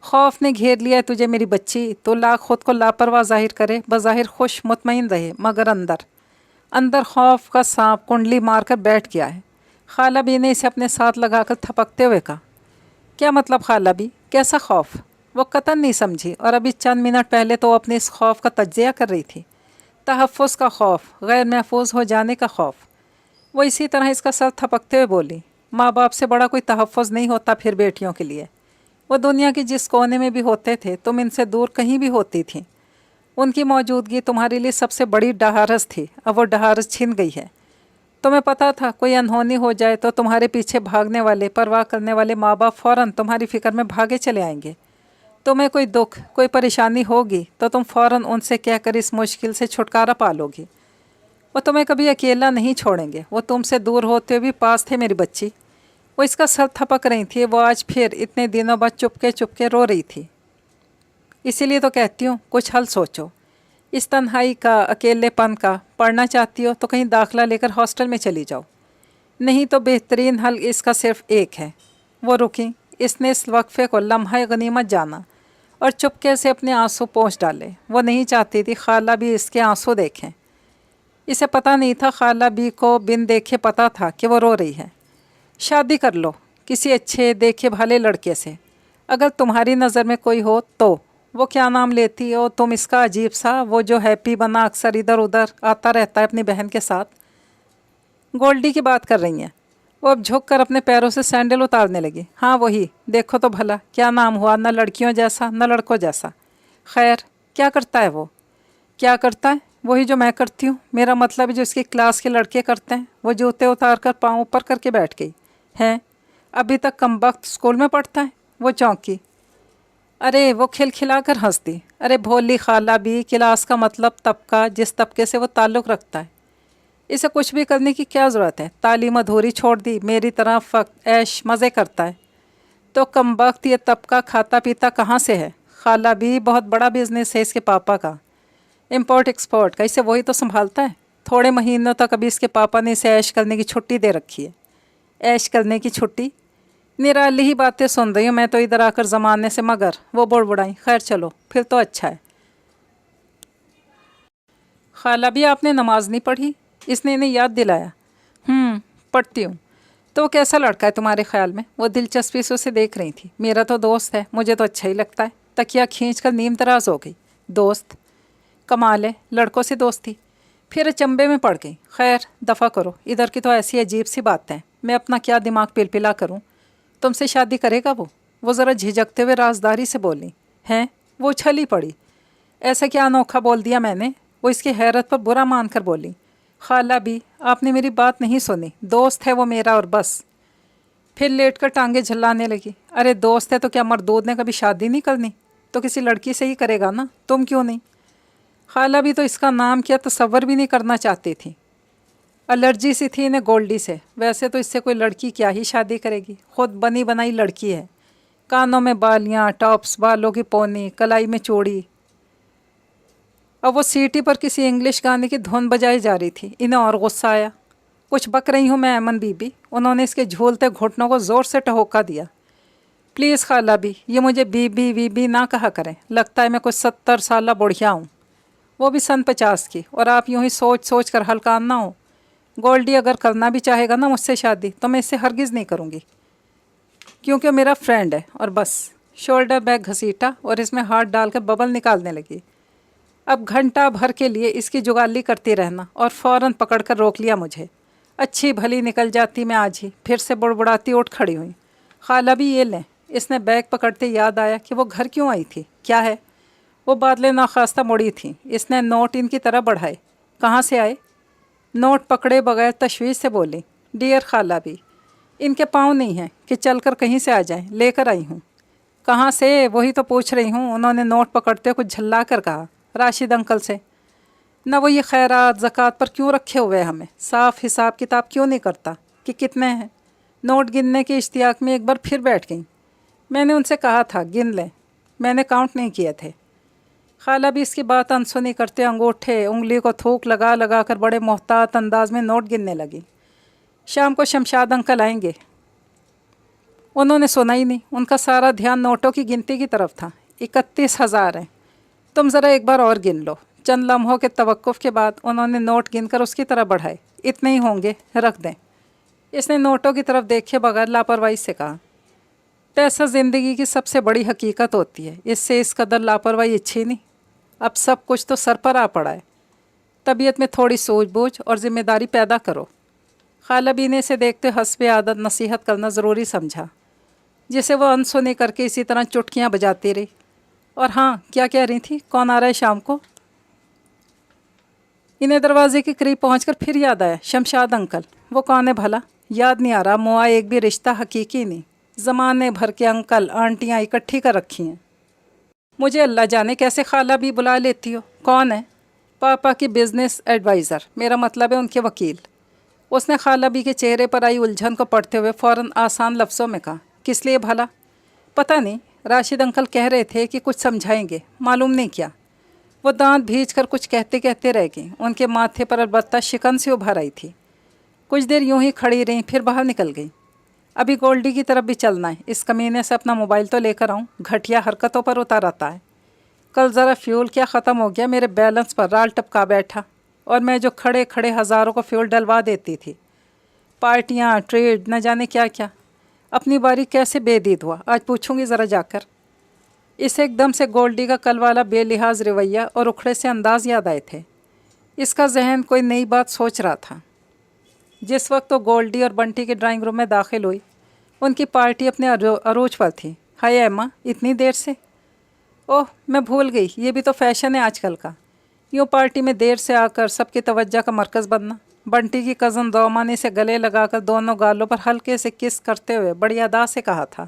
خوف نے گھیر لیا ہے تجھے میری بچی، تو لاکھ خود کو لاپرواہ ظاہر کرے، بظاہر خوش مطمئن رہے، مگر اندر خوف کا سانپ کنڈلی مار کر بیٹھ گیا ہے۔ خالہ بھی نے اسے اپنے ساتھ لگا کر تھپکتے ہوئے کہا، کیا مطلب خالہ بھی، کیسا خوف؟ وہ قطعاً نہیں سمجھی، اور ابھی چند منٹ پہلے تو وہ اپنے اس خوف کا تجزیہ کر رہی تھی۔ تحفظ کا خوف، غیر محفوظ ہو جانے کا خوف۔ वो इसी तरह इसका सर थपकते हुए बोली, माँ बाप से बड़ा कोई तहफ़्फ़ुज़ नहीं होता फिर बेटियों के लिए। वो दुनिया के जिस कोने में भी होते थे तुम इनसे दूर कहीं भी होती थी। उनकी मौजूदगी तुम्हारे लिए सबसे बड़ी डहारस थी। अब वो डहारस छिन गई है। तुम्हें पता था कोई अनहोनी हो जाए तो तुम्हारे पीछे भागने वाले परवाह करने वाले माँ बाप फ़ौरन तुम्हारी फ़िक्र में भागे चले आएंगे। तुम्हें कोई दुख कोई परेशानी होगी तो तुम फ़ौरन उनसे कहकर इस मुश्किल से छुटकारा पा लोगी। वो तुम्हें कभी अकेला नहीं छोड़ेंगे। वो तुमसे दूर होते हुए भी पास थे मेरी बच्ची। वो इसका सर थपक रही थी। वो आज फिर इतने दिनों बाद चुपके चुपके रो रही थी। इसीलिए तो कहती हूँ कुछ हल सोचो। इस तन्हाई का, अकेलेपन का। पढ़ना चाहती हो तो कहीं दाखिला लेकर हॉस्टल में चली जाओ, नहीं तो बेहतरीन हल इसका सिर्फ एक है। वो रुकी। इसने इस वक्फे को लम्हा गनीमत जाना और चुपके से अपने आंसू पोंछ डाले। वो नहीं चाहती थी खाला भी इसके आंसू देखें। इसे पता नहीं था, खाला भी को बिन देखे पता था कि वो रो रही है। शादी कर लो किसी अच्छे देखे भाले लड़के से, अगर तुम्हारी नज़र में कोई हो तो। वो क्या नाम लेती हो तुम इसका अजीब सा, वो जो हैप्पी बना अक्सर इधर उधर आता रहता है अपनी बहन के साथ। गोल्डी की बात कर रही हैं। वो अब झुक कर अपने पैरों से सैंडल उतारने लगी। हाँ वही, देखो तो भला क्या नाम हुआ, न लड़कियों जैसा न लड़कों जैसा। खैर क्या करता है वो? क्या करता है? वही जो मैं करती हूँ। मेरा मतलब जो इसकी क्लास के लड़के करते हैं। वो जूते उतार कर पाँव ऊपर करके बैठ गई। हैं, अभी तक कमबख्त स्कूल में पढ़ता है? वो चौंकी। अरे वो खिलखिला कर हंस दी। अरे भोली खाला भी, क्लास का मतलब तबका, जिस तबके से वो ताल्लुक़ रखता है। इसे कुछ भी करने की क्या ज़रूरत है? तालीम अधूरी छोड़ दी, मेरी तरह फ़क्त ऐश मज़े करता है। तो कमबख्त ये तबका खाता पीता कहाँ से है? खाला भी बहुत बड़ा बिजनेस है इसके पापा का, इम्पोर्ट एक्सपोर्ट का। इसे वही तो संभालता है। थोड़े महीनों तक अभी इसके पापा ने इसे ऐश करने की छुट्टी दे रखी है। ऐश करने की छुट्टी? निराली ही बातें सुन रही हूँ मैं तो इधर आकर ज़माने से। मगर वो बुड़बुड़ाई। खैर चलो फिर तो अच्छा है। खाला भी आपने नमाज नहीं पढ़ी? इसने इन्हें याद दिलाया। पढ़ती हूँ। तो कैसा लड़का है तुम्हारे ख्याल में? वो दिलचस्पी से उसे देख रही थी। मेरा तो दोस्त है, मुझे तो अच्छा ही लगता है। तकिया खींच कर नीम दराज हो गई। दोस्त? कमाल है, लड़कों से दोस्ती। फिर अचंभे में पड़ गई। खैर दफ़ा करो, इधर की तो ऐसी अजीब सी बातें हैं। मैं अपना क्या दिमाग पिलपिला करूं। तुमसे शादी करेगा वो? वो ज़रा झिझकते हुए राजदारी से बोली। हैं? वो उछली पड़ी। ऐसा क्या अनोखा बोल दिया मैंने? वो इसकी हैरत पर बुरा मान कर बोली। खाला भी, आपने मेरी बात नहीं सुनी। दोस्त है वो मेरा और बस। फिर लेट कर टांगे झल्लाने लगी। अरे दोस्त है तो क्या मर्दूद ने कभी शादी नहीं करनी? तो किसी लड़की से ही करेगा ना, तुम क्यों नहीं? खाला भी तो इसका नाम क्या तसव्वुर भी नहीं करना चाहती थी। एलर्जी सी थी इन्हें गोल्डी से। वैसे तो इससे कोई लड़की क्या ही शादी करेगी, खुद बनी बनाई लड़की है। कानों में बालियाँ, टॉप्स, बालों की पोनी, कलाई में चूड़ी। अब वो सीटी पर किसी इंग्लिश गाने की धुन बजाई जा रही थी। इन्हें और गुस्सा आया। कुछ बक रही हूँ मैं अमन बीबी? उन्होंने इसके झूलते घुटनों को ज़ोर से टहोका दिया। प्लीज़ खाला भी, ये मुझे बीबी वीबी ना कहा करें। लगता है मैं कुछ 70 साल बुढ़िया हूँ, वो भी सन 50 की। और आप यूँ ही सोच सोच कर हल्का ना हो। गोल्डी अगर करना भी चाहेगा ना मुझसे शादी तो मैं इससे हरगिज़ नहीं करूँगी, क्योंकि मेरा फ्रेंड है और बस। शोल्डर बैग घसीटा और इसमें हाथ डालकर बबल निकालने लगी। अब घंटा भर के लिए इसकी जुगाली करती रहना। और फ़ौरन पकड़ कर रोक लिया मुझे। अच्छी भली निकल जाती मैं आज ही। फिर से बुड़बुड़ाती उठ खड़ी हुई। खाला भी ये लें। इसने बैग पकड़ते याद आया कि वो घर क्यों आई थी। क्या है? वो बादलें नाखास्ता मुड़ी थी। इसने नोट इनकी तरह बढ़ाए। कहाँ से आए? नोट पकड़े बगैर तशवीश से बोली। डियर खाला भी, इनके पाँव नहीं हैं कि चलकर कहीं से आ जाएं। लेकर आई हूँ। कहाँ से? वही तो पूछ रही हूँ। उन्होंने नोट पकड़ते कुछ झल्ला कर कहा। राशिद अंकल से। न वो ये खैरात ज़कात पर क्यों रखे हुए हमें? साफ हिसाब किताब क्यों नहीं करता कि कितने हैं? नोट गिनने के इश्तियाक में एक बार फिर बैठ गई। मैंने उनसे कहा था गिन लें, मैंने काउंट नहीं किए थे। खाला भी इसकी बात अनसुनी करते अंगूठे उंगली को थूक लगा लगा कर बड़े मोहतात अंदाज में नोट गिनने लगी। शाम को शमशाद अंकल आएंगे। उन्होंने सुना ही नहीं। उनका सारा ध्यान नोटों की गिनती की तरफ था। 31,000 हैं। तुम ज़रा एक बार और गिन लो। चंद लम्हों के तवक्कुफ़ के बाद उन्होंने नोट गिनकर उसकी तरफ बढ़ाए। इतने ही होंगे, रख दें। इसने नोटों की तरफ देखे बगैर लापरवाही से कहा। पैसा ज़िंदगी की सबसे बड़ी हकीकत होती है, इससे इस कदर लापरवाही अच्छी नहीं। अब सब कुछ तो सर पर आ पड़ा है। तबीयत में थोड़ी सूझबूझ और ज़िम्मेदारी पैदा करो। खाला बी ने इसे देखते हस्बे आदत नसीहत करना ज़रूरी समझा, जिसे वो अनसुनी करके इसी तरह चुटकियाँ बजाती रही। और हाँ, क्या कह रही थी, कौन आ रहा है शाम को? इन्हें दरवाजे के करीब पहुंचकर फिर याद आया, शमशाद अंकल। वो कौन है भला? याद नहीं आ रहा। मुआ एक भी रिश्ता हकीकी नहीं, ज़माने भर के अंकल आंटियाँ इकट्ठी कर रखी हैं। मुझे अल्लाह जाने कैसे खाला भी बुला लेती हो। कौन है? पापा की बिजनेस एडवाइज़र, मेरा मतलब है उनके वकील। उसने खाला बी के चेहरे पर आई उलझन को पढ़ते हुए फ़ौरन आसान लफ्ज़ों में कहा, किस लिए भला? पता नहीं, राशिद अंकल कह रहे थे कि कुछ समझाएंगे, मालूम नहीं क्या। वो दांत भींच कर कुछ कहते कहते रह गई। उनके माथे पर अलबत्ता शिकन सी उभर आई थी। कुछ देर यूं ही खड़ी रहीं, फिर बाहर निकल गई। अभी गोल्डी की तरफ भी चलना है, इस कमीने से अपना मोबाइल तो लेकर आऊँ, घटिया हरकतों पर उतार आता है। कल ज़रा फ्यूल क्या ख़त्म हो गया, मेरे बैलेंस पर राल टपका बैठा, और मैं जो खड़े खड़े हज़ारों को फ्यूल डलवा देती थी। पार्टियाँ, ट्रेड, न जाने क्या क्या। अपनी बारी कैसे बेदीद हुआ, आज पूछूंगी ज़रा जाकर। इसे एकदम से गोल्डी का कल वाला बेलिहाज रवैया और उखड़े से अंदाज याद आए थे। इसका जहन कोई नई बात सोच रहा था। जिस वक्त तो गोल्डी और बंटी के ड्राइंग रूम में दाखिल हुई, उनकी पार्टी अपने अरूज पर थी। हाय एम्मा, इतनी देर से? ओह, मैं भूल गई, ये भी तो फैशन है आजकल का, यूँ पार्टी में देर से आकर सबकी तवज्जो का मरकज़ बनना। बंटी की कज़न दोमा ने इसे गले लगाकर दोनों गालों पर हल्के से किस करते हुए बड़ी अदा से कहा था,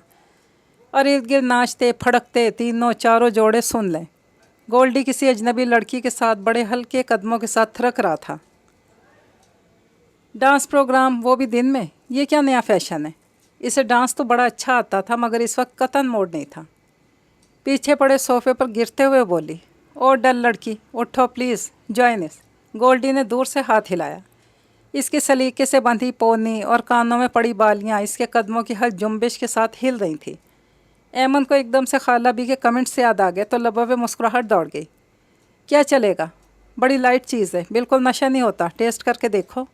और इर्द गिर्द नाचते फड़कते तीनों चारों जोड़े सुन लें। गोल्डी किसी अजनबी लड़की के साथ बड़े हल्के कदमों के साथ थिरक रहा था। डांस प्रोग्राम, वो भी दिन में, ये क्या नया फैशन है? इसे डांस तो बड़ा अच्छा आता था, मगर इस वक्त कतन मोड नहीं था। पीछे पड़े सोफे पर गिरते हुए बोली, ओ डल लड़की, उठो प्लीज़, जॉइन इस। गोल्डी ने दूर से हाथ हिलाया। इसके सलीके से बंधी पोनी और कानों में पड़ी बालियां इसके कदमों की हर जुम्बिश के साथ हिल रही थी। एमन को एकदम से खाला बी के कमेंट से याद आ गए तो लबों पे मुस्कुराहट दौड़ गई। क्या चलेगा, बड़ी लाइट चीज़ है, बिल्कुल नशा नहीं होता, टेस्ट करके देखो।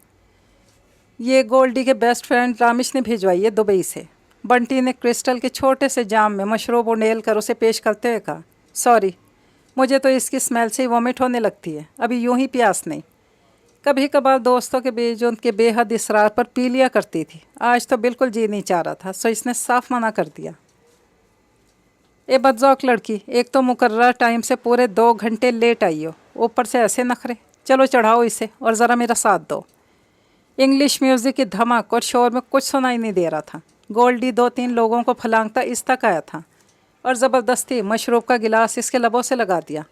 ये गोल्डी के बेस्ट फ्रेंड रामिश ने भिजवाई है दुबई से। बंटी ने क्रिस्टल के छोटे से जाम में मशरूब उंडेल कर उसे पेश करते हुए कहा, सॉरी, मुझे तो इसकी स्मेल से ही वॉमिट होने लगती है, अभी यूं ही प्यास नहीं। कभी कभार दोस्तों के बीच उनके बेहद इसरार पर पी लिया करती थी, आज तो बिल्कुल जी नहीं चाह रहा था, सो इसने साफ मना कर दिया। ए बदजौक लड़की, एक तो मुकर्रर टाइम से पूरे 2 घंटे लेट आई हो, ऊपर से ऐसे नखरे। चलो चढ़ाओ इसे और ज़रा मेरा साथ दो। इंग्लिश म्यूज़िक की धमक और शोर में कुछ सुनाई नहीं दे रहा था। गोल्डी 2-3 लोगों को फलांगता इस तक आया था और ज़बरदस्ती मशरूब का गिलास इसके लबों से लगा दिया।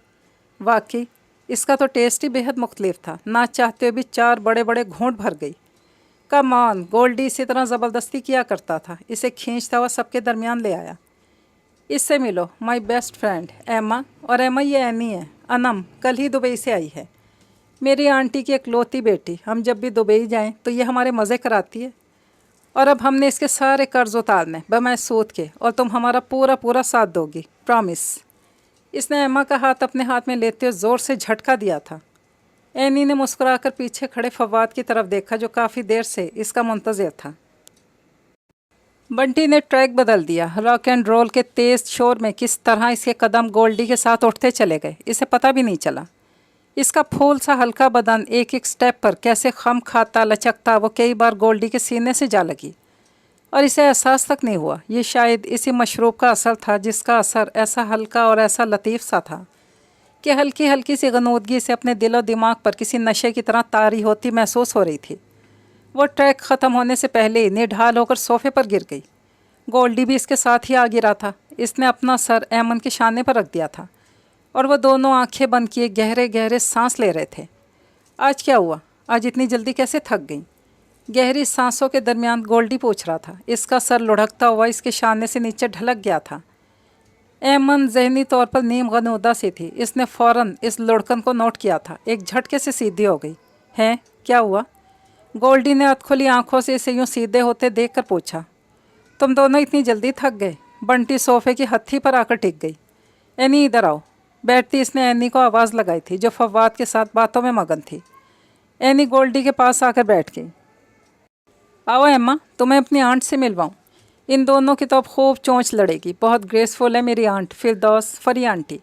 वाकई इसका तो टेस्ट ही बेहद मुख्तलिफ था। ना चाहते हुए भी 4 बड़े बड़े घूंट भर गई। कम ऑन, गोल्डी इसी तरह ज़बरदस्ती किया करता था। इसे खींचता हुआ सबके दरमियान ले आया। इससे मिलो, माय बेस्ट फ्रेंड एम्मा। और एम्मा ये एनी है, अनम, कल ही दुबई से आई है, मेरी आंटी की इकलौती बेटी। हम जब भी दुबई जाएं तो ये हमारे मज़े कराती है, और अब हमने इसके सारे कर्ज उतारने बमैस सूद के, और तुम हमारा पूरा पूरा साथ दोगी, प्रॉमिस। इसने एम्मा का हाथ अपने हाथ में लेते हुए ज़ोर से झटका दिया था। एनी ने मुस्कुराकर पीछे खड़े फवाद की तरफ देखा, जो काफ़ी देर से इसका मुंतज़िर था। बंटी ने ट्रैक बदल दिया। रॉक एंड रोल के तेज़ शोर में किस तरह इसके कदम गोल्डी के साथ उठते चले गए, इसे पता भी नहीं चला। इसका फूल सा हल्का बदन एक एक स्टेप पर कैसे खम खाता लचकता वो कई बार गोल्डी के सीने से जा लगी, और इसे एहसास तक नहीं हुआ। ये शायद इसी मशरूब का असर था, जिसका असर ऐसा हल्का और ऐसा लतीफ़ सा था कि हल्की हल्की सी गनूदगी से अपने दिल और दिमाग पर किसी नशे की तरह तारी होती महसूस हो रही थी। वो ट्रैक ख़त्म होने से पहले ही निढाल होकर सोफे पर गिर गई। गोल्डी भी इसके साथ ही आ गिरा था। इसने अपना सर एमन के शाने पर रख दिया था, और वो दोनों आंखें बंद किए गहरे गहरे सांस ले रहे थे। आज क्या हुआ, आज इतनी जल्दी कैसे थक गई? गहरी सांसों के दरमियान गोल्डी पूछ रहा था। इसका सर लुढ़कता हुआ इसके शाने से नीचे ढलक गया था। एमन जहनी तौर पर नीम गनूदा सी थी। इसने फ़ौरन इस लुढ़कन को नोट किया था। एक झटके से सीधी हो गई। है, क्या हुआ? गोल्डी ने अधखुली आंखों से इसे यूँ सीधे होते देख कर पूछा। तुम दोनों इतनी जल्दी थक गए? बंटी सोफे की हत्थी पर आकर टिक गई। एनी इधर आओ। बैठती इसने एनी को आवाज़ लगाई थी, जो फवाद के साथ बातों में मगन थी। एनी गोल्डी के पास आकर बैठ गई। आओ एम्मा, तुम्हें अपनी आंट से मिलवाऊँ। इन दोनों की तो अब खूब चोंच लड़ेगी। बहुत ग्रेसफुल है मेरी आंट फिरदौस फरी आंटी।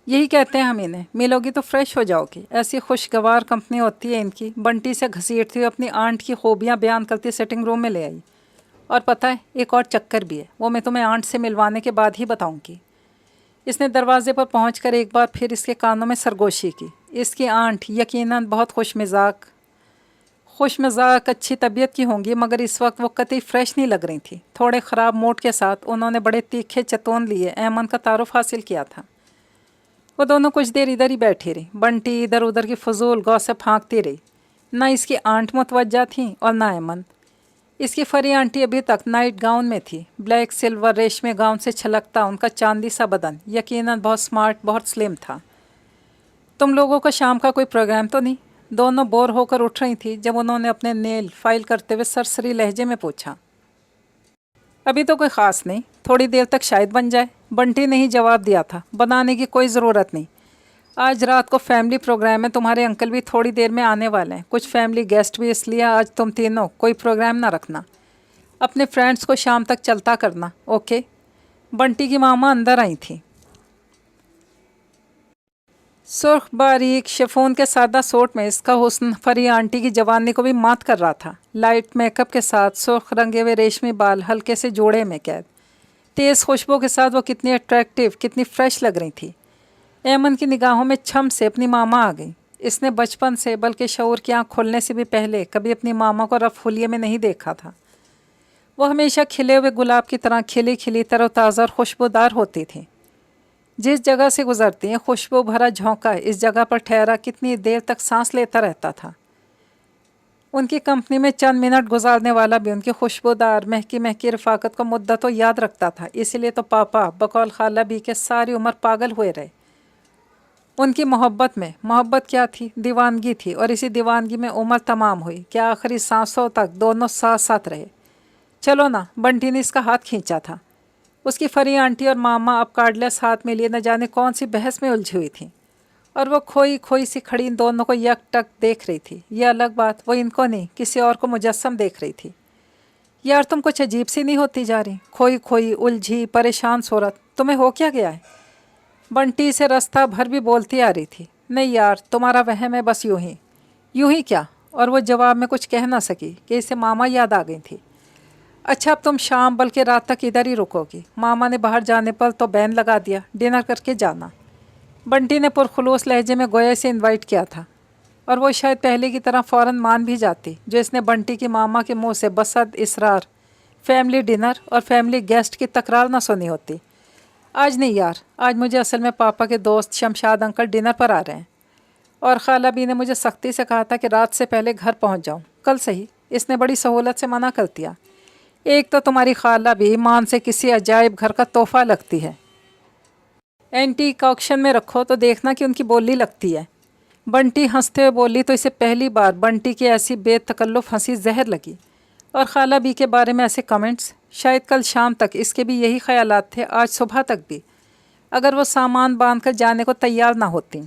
यही कहते हैं हम इन्हें, मिलोगी तो फ्रेश हो जाओगी। ऐसी खुशगवार कंपनी होती है इनकी। बंटी से घसीटती हुई अपनी आंट की खूबियाँ बयान करती सिटिंग रूम में ले आई। और पता है एक और चक्कर भी है, वो मैं तुम्हें आंट से मिलवाने के बाद ही बताऊंगी। इसने दरवाजे पर पहुंचकर एक बार फिर इसके कानों में सरगोशी की। इसकी आंट यकीनन बहुत खुश मज़ाक अच्छी तबीयत की होंगी, मगर इस वक्त वो कतई फ्रेश नहीं लग रही थी। थोड़े ख़राब मूड के साथ उन्होंने बड़े तीखे चतौन लिए ऐमन का तारुफ हासिल किया था। वो दोनों कुछ देर इधर ही बैठी रही। बंटी इधर उधर की फजूल गॉसिप हाँकती रही। ना इसकी आंट मुतवज्जा थी और ना ऐमन। इसकी फरी आंटी अभी तक नाइट गाउन में थी। ब्लैक सिल्वर रेशमी गाउन से छलकता उनका चांदी सा बदन यकीनन बहुत स्मार्ट, बहुत स्लिम था। तुम लोगों का शाम का कोई प्रोग्राम तो नहीं? दोनों बोर होकर उठ रही थी जब उन्होंने अपने नेल फाइल करते हुए सरसरी लहजे में पूछा। अभी तो कोई ख़ास नहीं, थोड़ी देर तक शायद बन जाए। बंटी ने ही जवाब दिया था। बनाने की कोई ज़रूरत नहीं। आज रात को फैमिली प्रोग्राम है, तुम्हारे अंकल भी थोड़ी देर में आने वाले हैं, कुछ फैमिली गेस्ट भी, इसलिए आज तुम तीनों कोई प्रोग्राम ना रखना। अपने फ्रेंड्स को शाम तक चलता करना, ओके? बंटी की मामा अंदर आई थी। सुर्ख बारीक शिफॉन के सादा सूट में इसका हुस्न फरी आंटी की जवानी को भी मात कर रहा था। लाइट मेकअप के साथ सुर्ख रंगे हुए रेशमी बाल हल्के से जोड़े में कैद, तेज़ खुशबू के साथ वो कितनी अट्रैक्टिव, कितनी फ्रेश लग रही थी। ऐमन की निगाहों में छम से अपनी मामा आ गई। इसने बचपन से, बल्कि शऊर की आँख खुलने से भी पहले कभी अपनी मामा को रफ हुलिये में नहीं देखा था। वो हमेशा खिले हुए गुलाब की तरह खिली खिली तरोताज़ा और खुशबूदार होती थी। जिस जगह से गुजरती हैं खुशबू भरा झोंका इस जगह पर ठहरा कितनी देर तक सांस लेता रहता था। उनकी कंपनी में चंद मिनट गुजारने वाला भी उनकी खुशबूदार महकी महकी रफ़ाकत को मुद्दतों याद रखता था। इसीलिए तो पापा बकौल खाला भी के सारी उम्र पागल हुए रहे। उनकी मोहब्बत में मोहब्बत क्या थी, दीवानगी थी, और इसी दीवानगी में उम्र तमाम हुई कि आखिरी सांसों तक दोनों साथ साथ रहे। चलो ना, बंटी ने इसका हाथ खींचा था। उसकी फरी आंटी और मामा अब कार्डलेस हाथ में लिए न जाने कौन सी बहस में उलझी हुई थी, और वो खोई खोई सी खड़ी इन दोनों को यकटक देख रही थी। यह अलग बात, वो इनको नहीं किसी और को मुजस्सम देख रही थी। यार तुम कुछ अजीब सी नहीं होती जा रही, खोई खोई उलझी परेशान सूरत, तुम्हें हो क्या गया है? बंटी से रास्ता भर भी बोलती आ रही थी। नहीं यार, तुम्हारा वहम है, बस यूं ही क्या? और वो जवाब में कुछ कह ना सकी कि इसे मामा याद आ गई थी। अच्छा, अब तुम शाम बल्कि रात तक इधर ही रुकोगी? मामा ने बाहर जाने पर तो बैन लगा दिया, डिनर करके जाना। बंटी ने पुरखुलूस लहजे में गोया से इनवाइट किया था, और वो शायद पहले की तरह फ़ौरन मान भी जाती, जो इसने बंटी की मामा के मुंह से बसद इसरार फैमिली डिनर और फैमिली गेस्ट की तकरार ना सुनी होती। आज नहीं यार, आज मुझे असल में पापा के दोस्त शमशाद अंकल डिनर पर आ रहे हैं, और खाला भी ने मुझे सख्ती से कहा था कि रात से पहले घर पहुंच जाऊं। कल सही, इसने बड़ी सहूलत से मना कर दिया। एक तो तुम्हारी खाला भी ईमान से किसी अजायब घर का तोहफा लगती है। एंटीक ऑक्शन में रखो तो देखना कि उनकी बोली लगती है। बंटी हंसते हुए बोली तो इसे पहली बार बंटी की ऐसी बेतकल्लुफ़ हंसी जहर लगी। और खाला बी के बारे में ऐसे कमेंट्स, शायद कल शाम तक इसके भी यही ख्यालात थे, आज सुबह तक भी, अगर वो सामान बांध कर जाने को तैयार ना होती।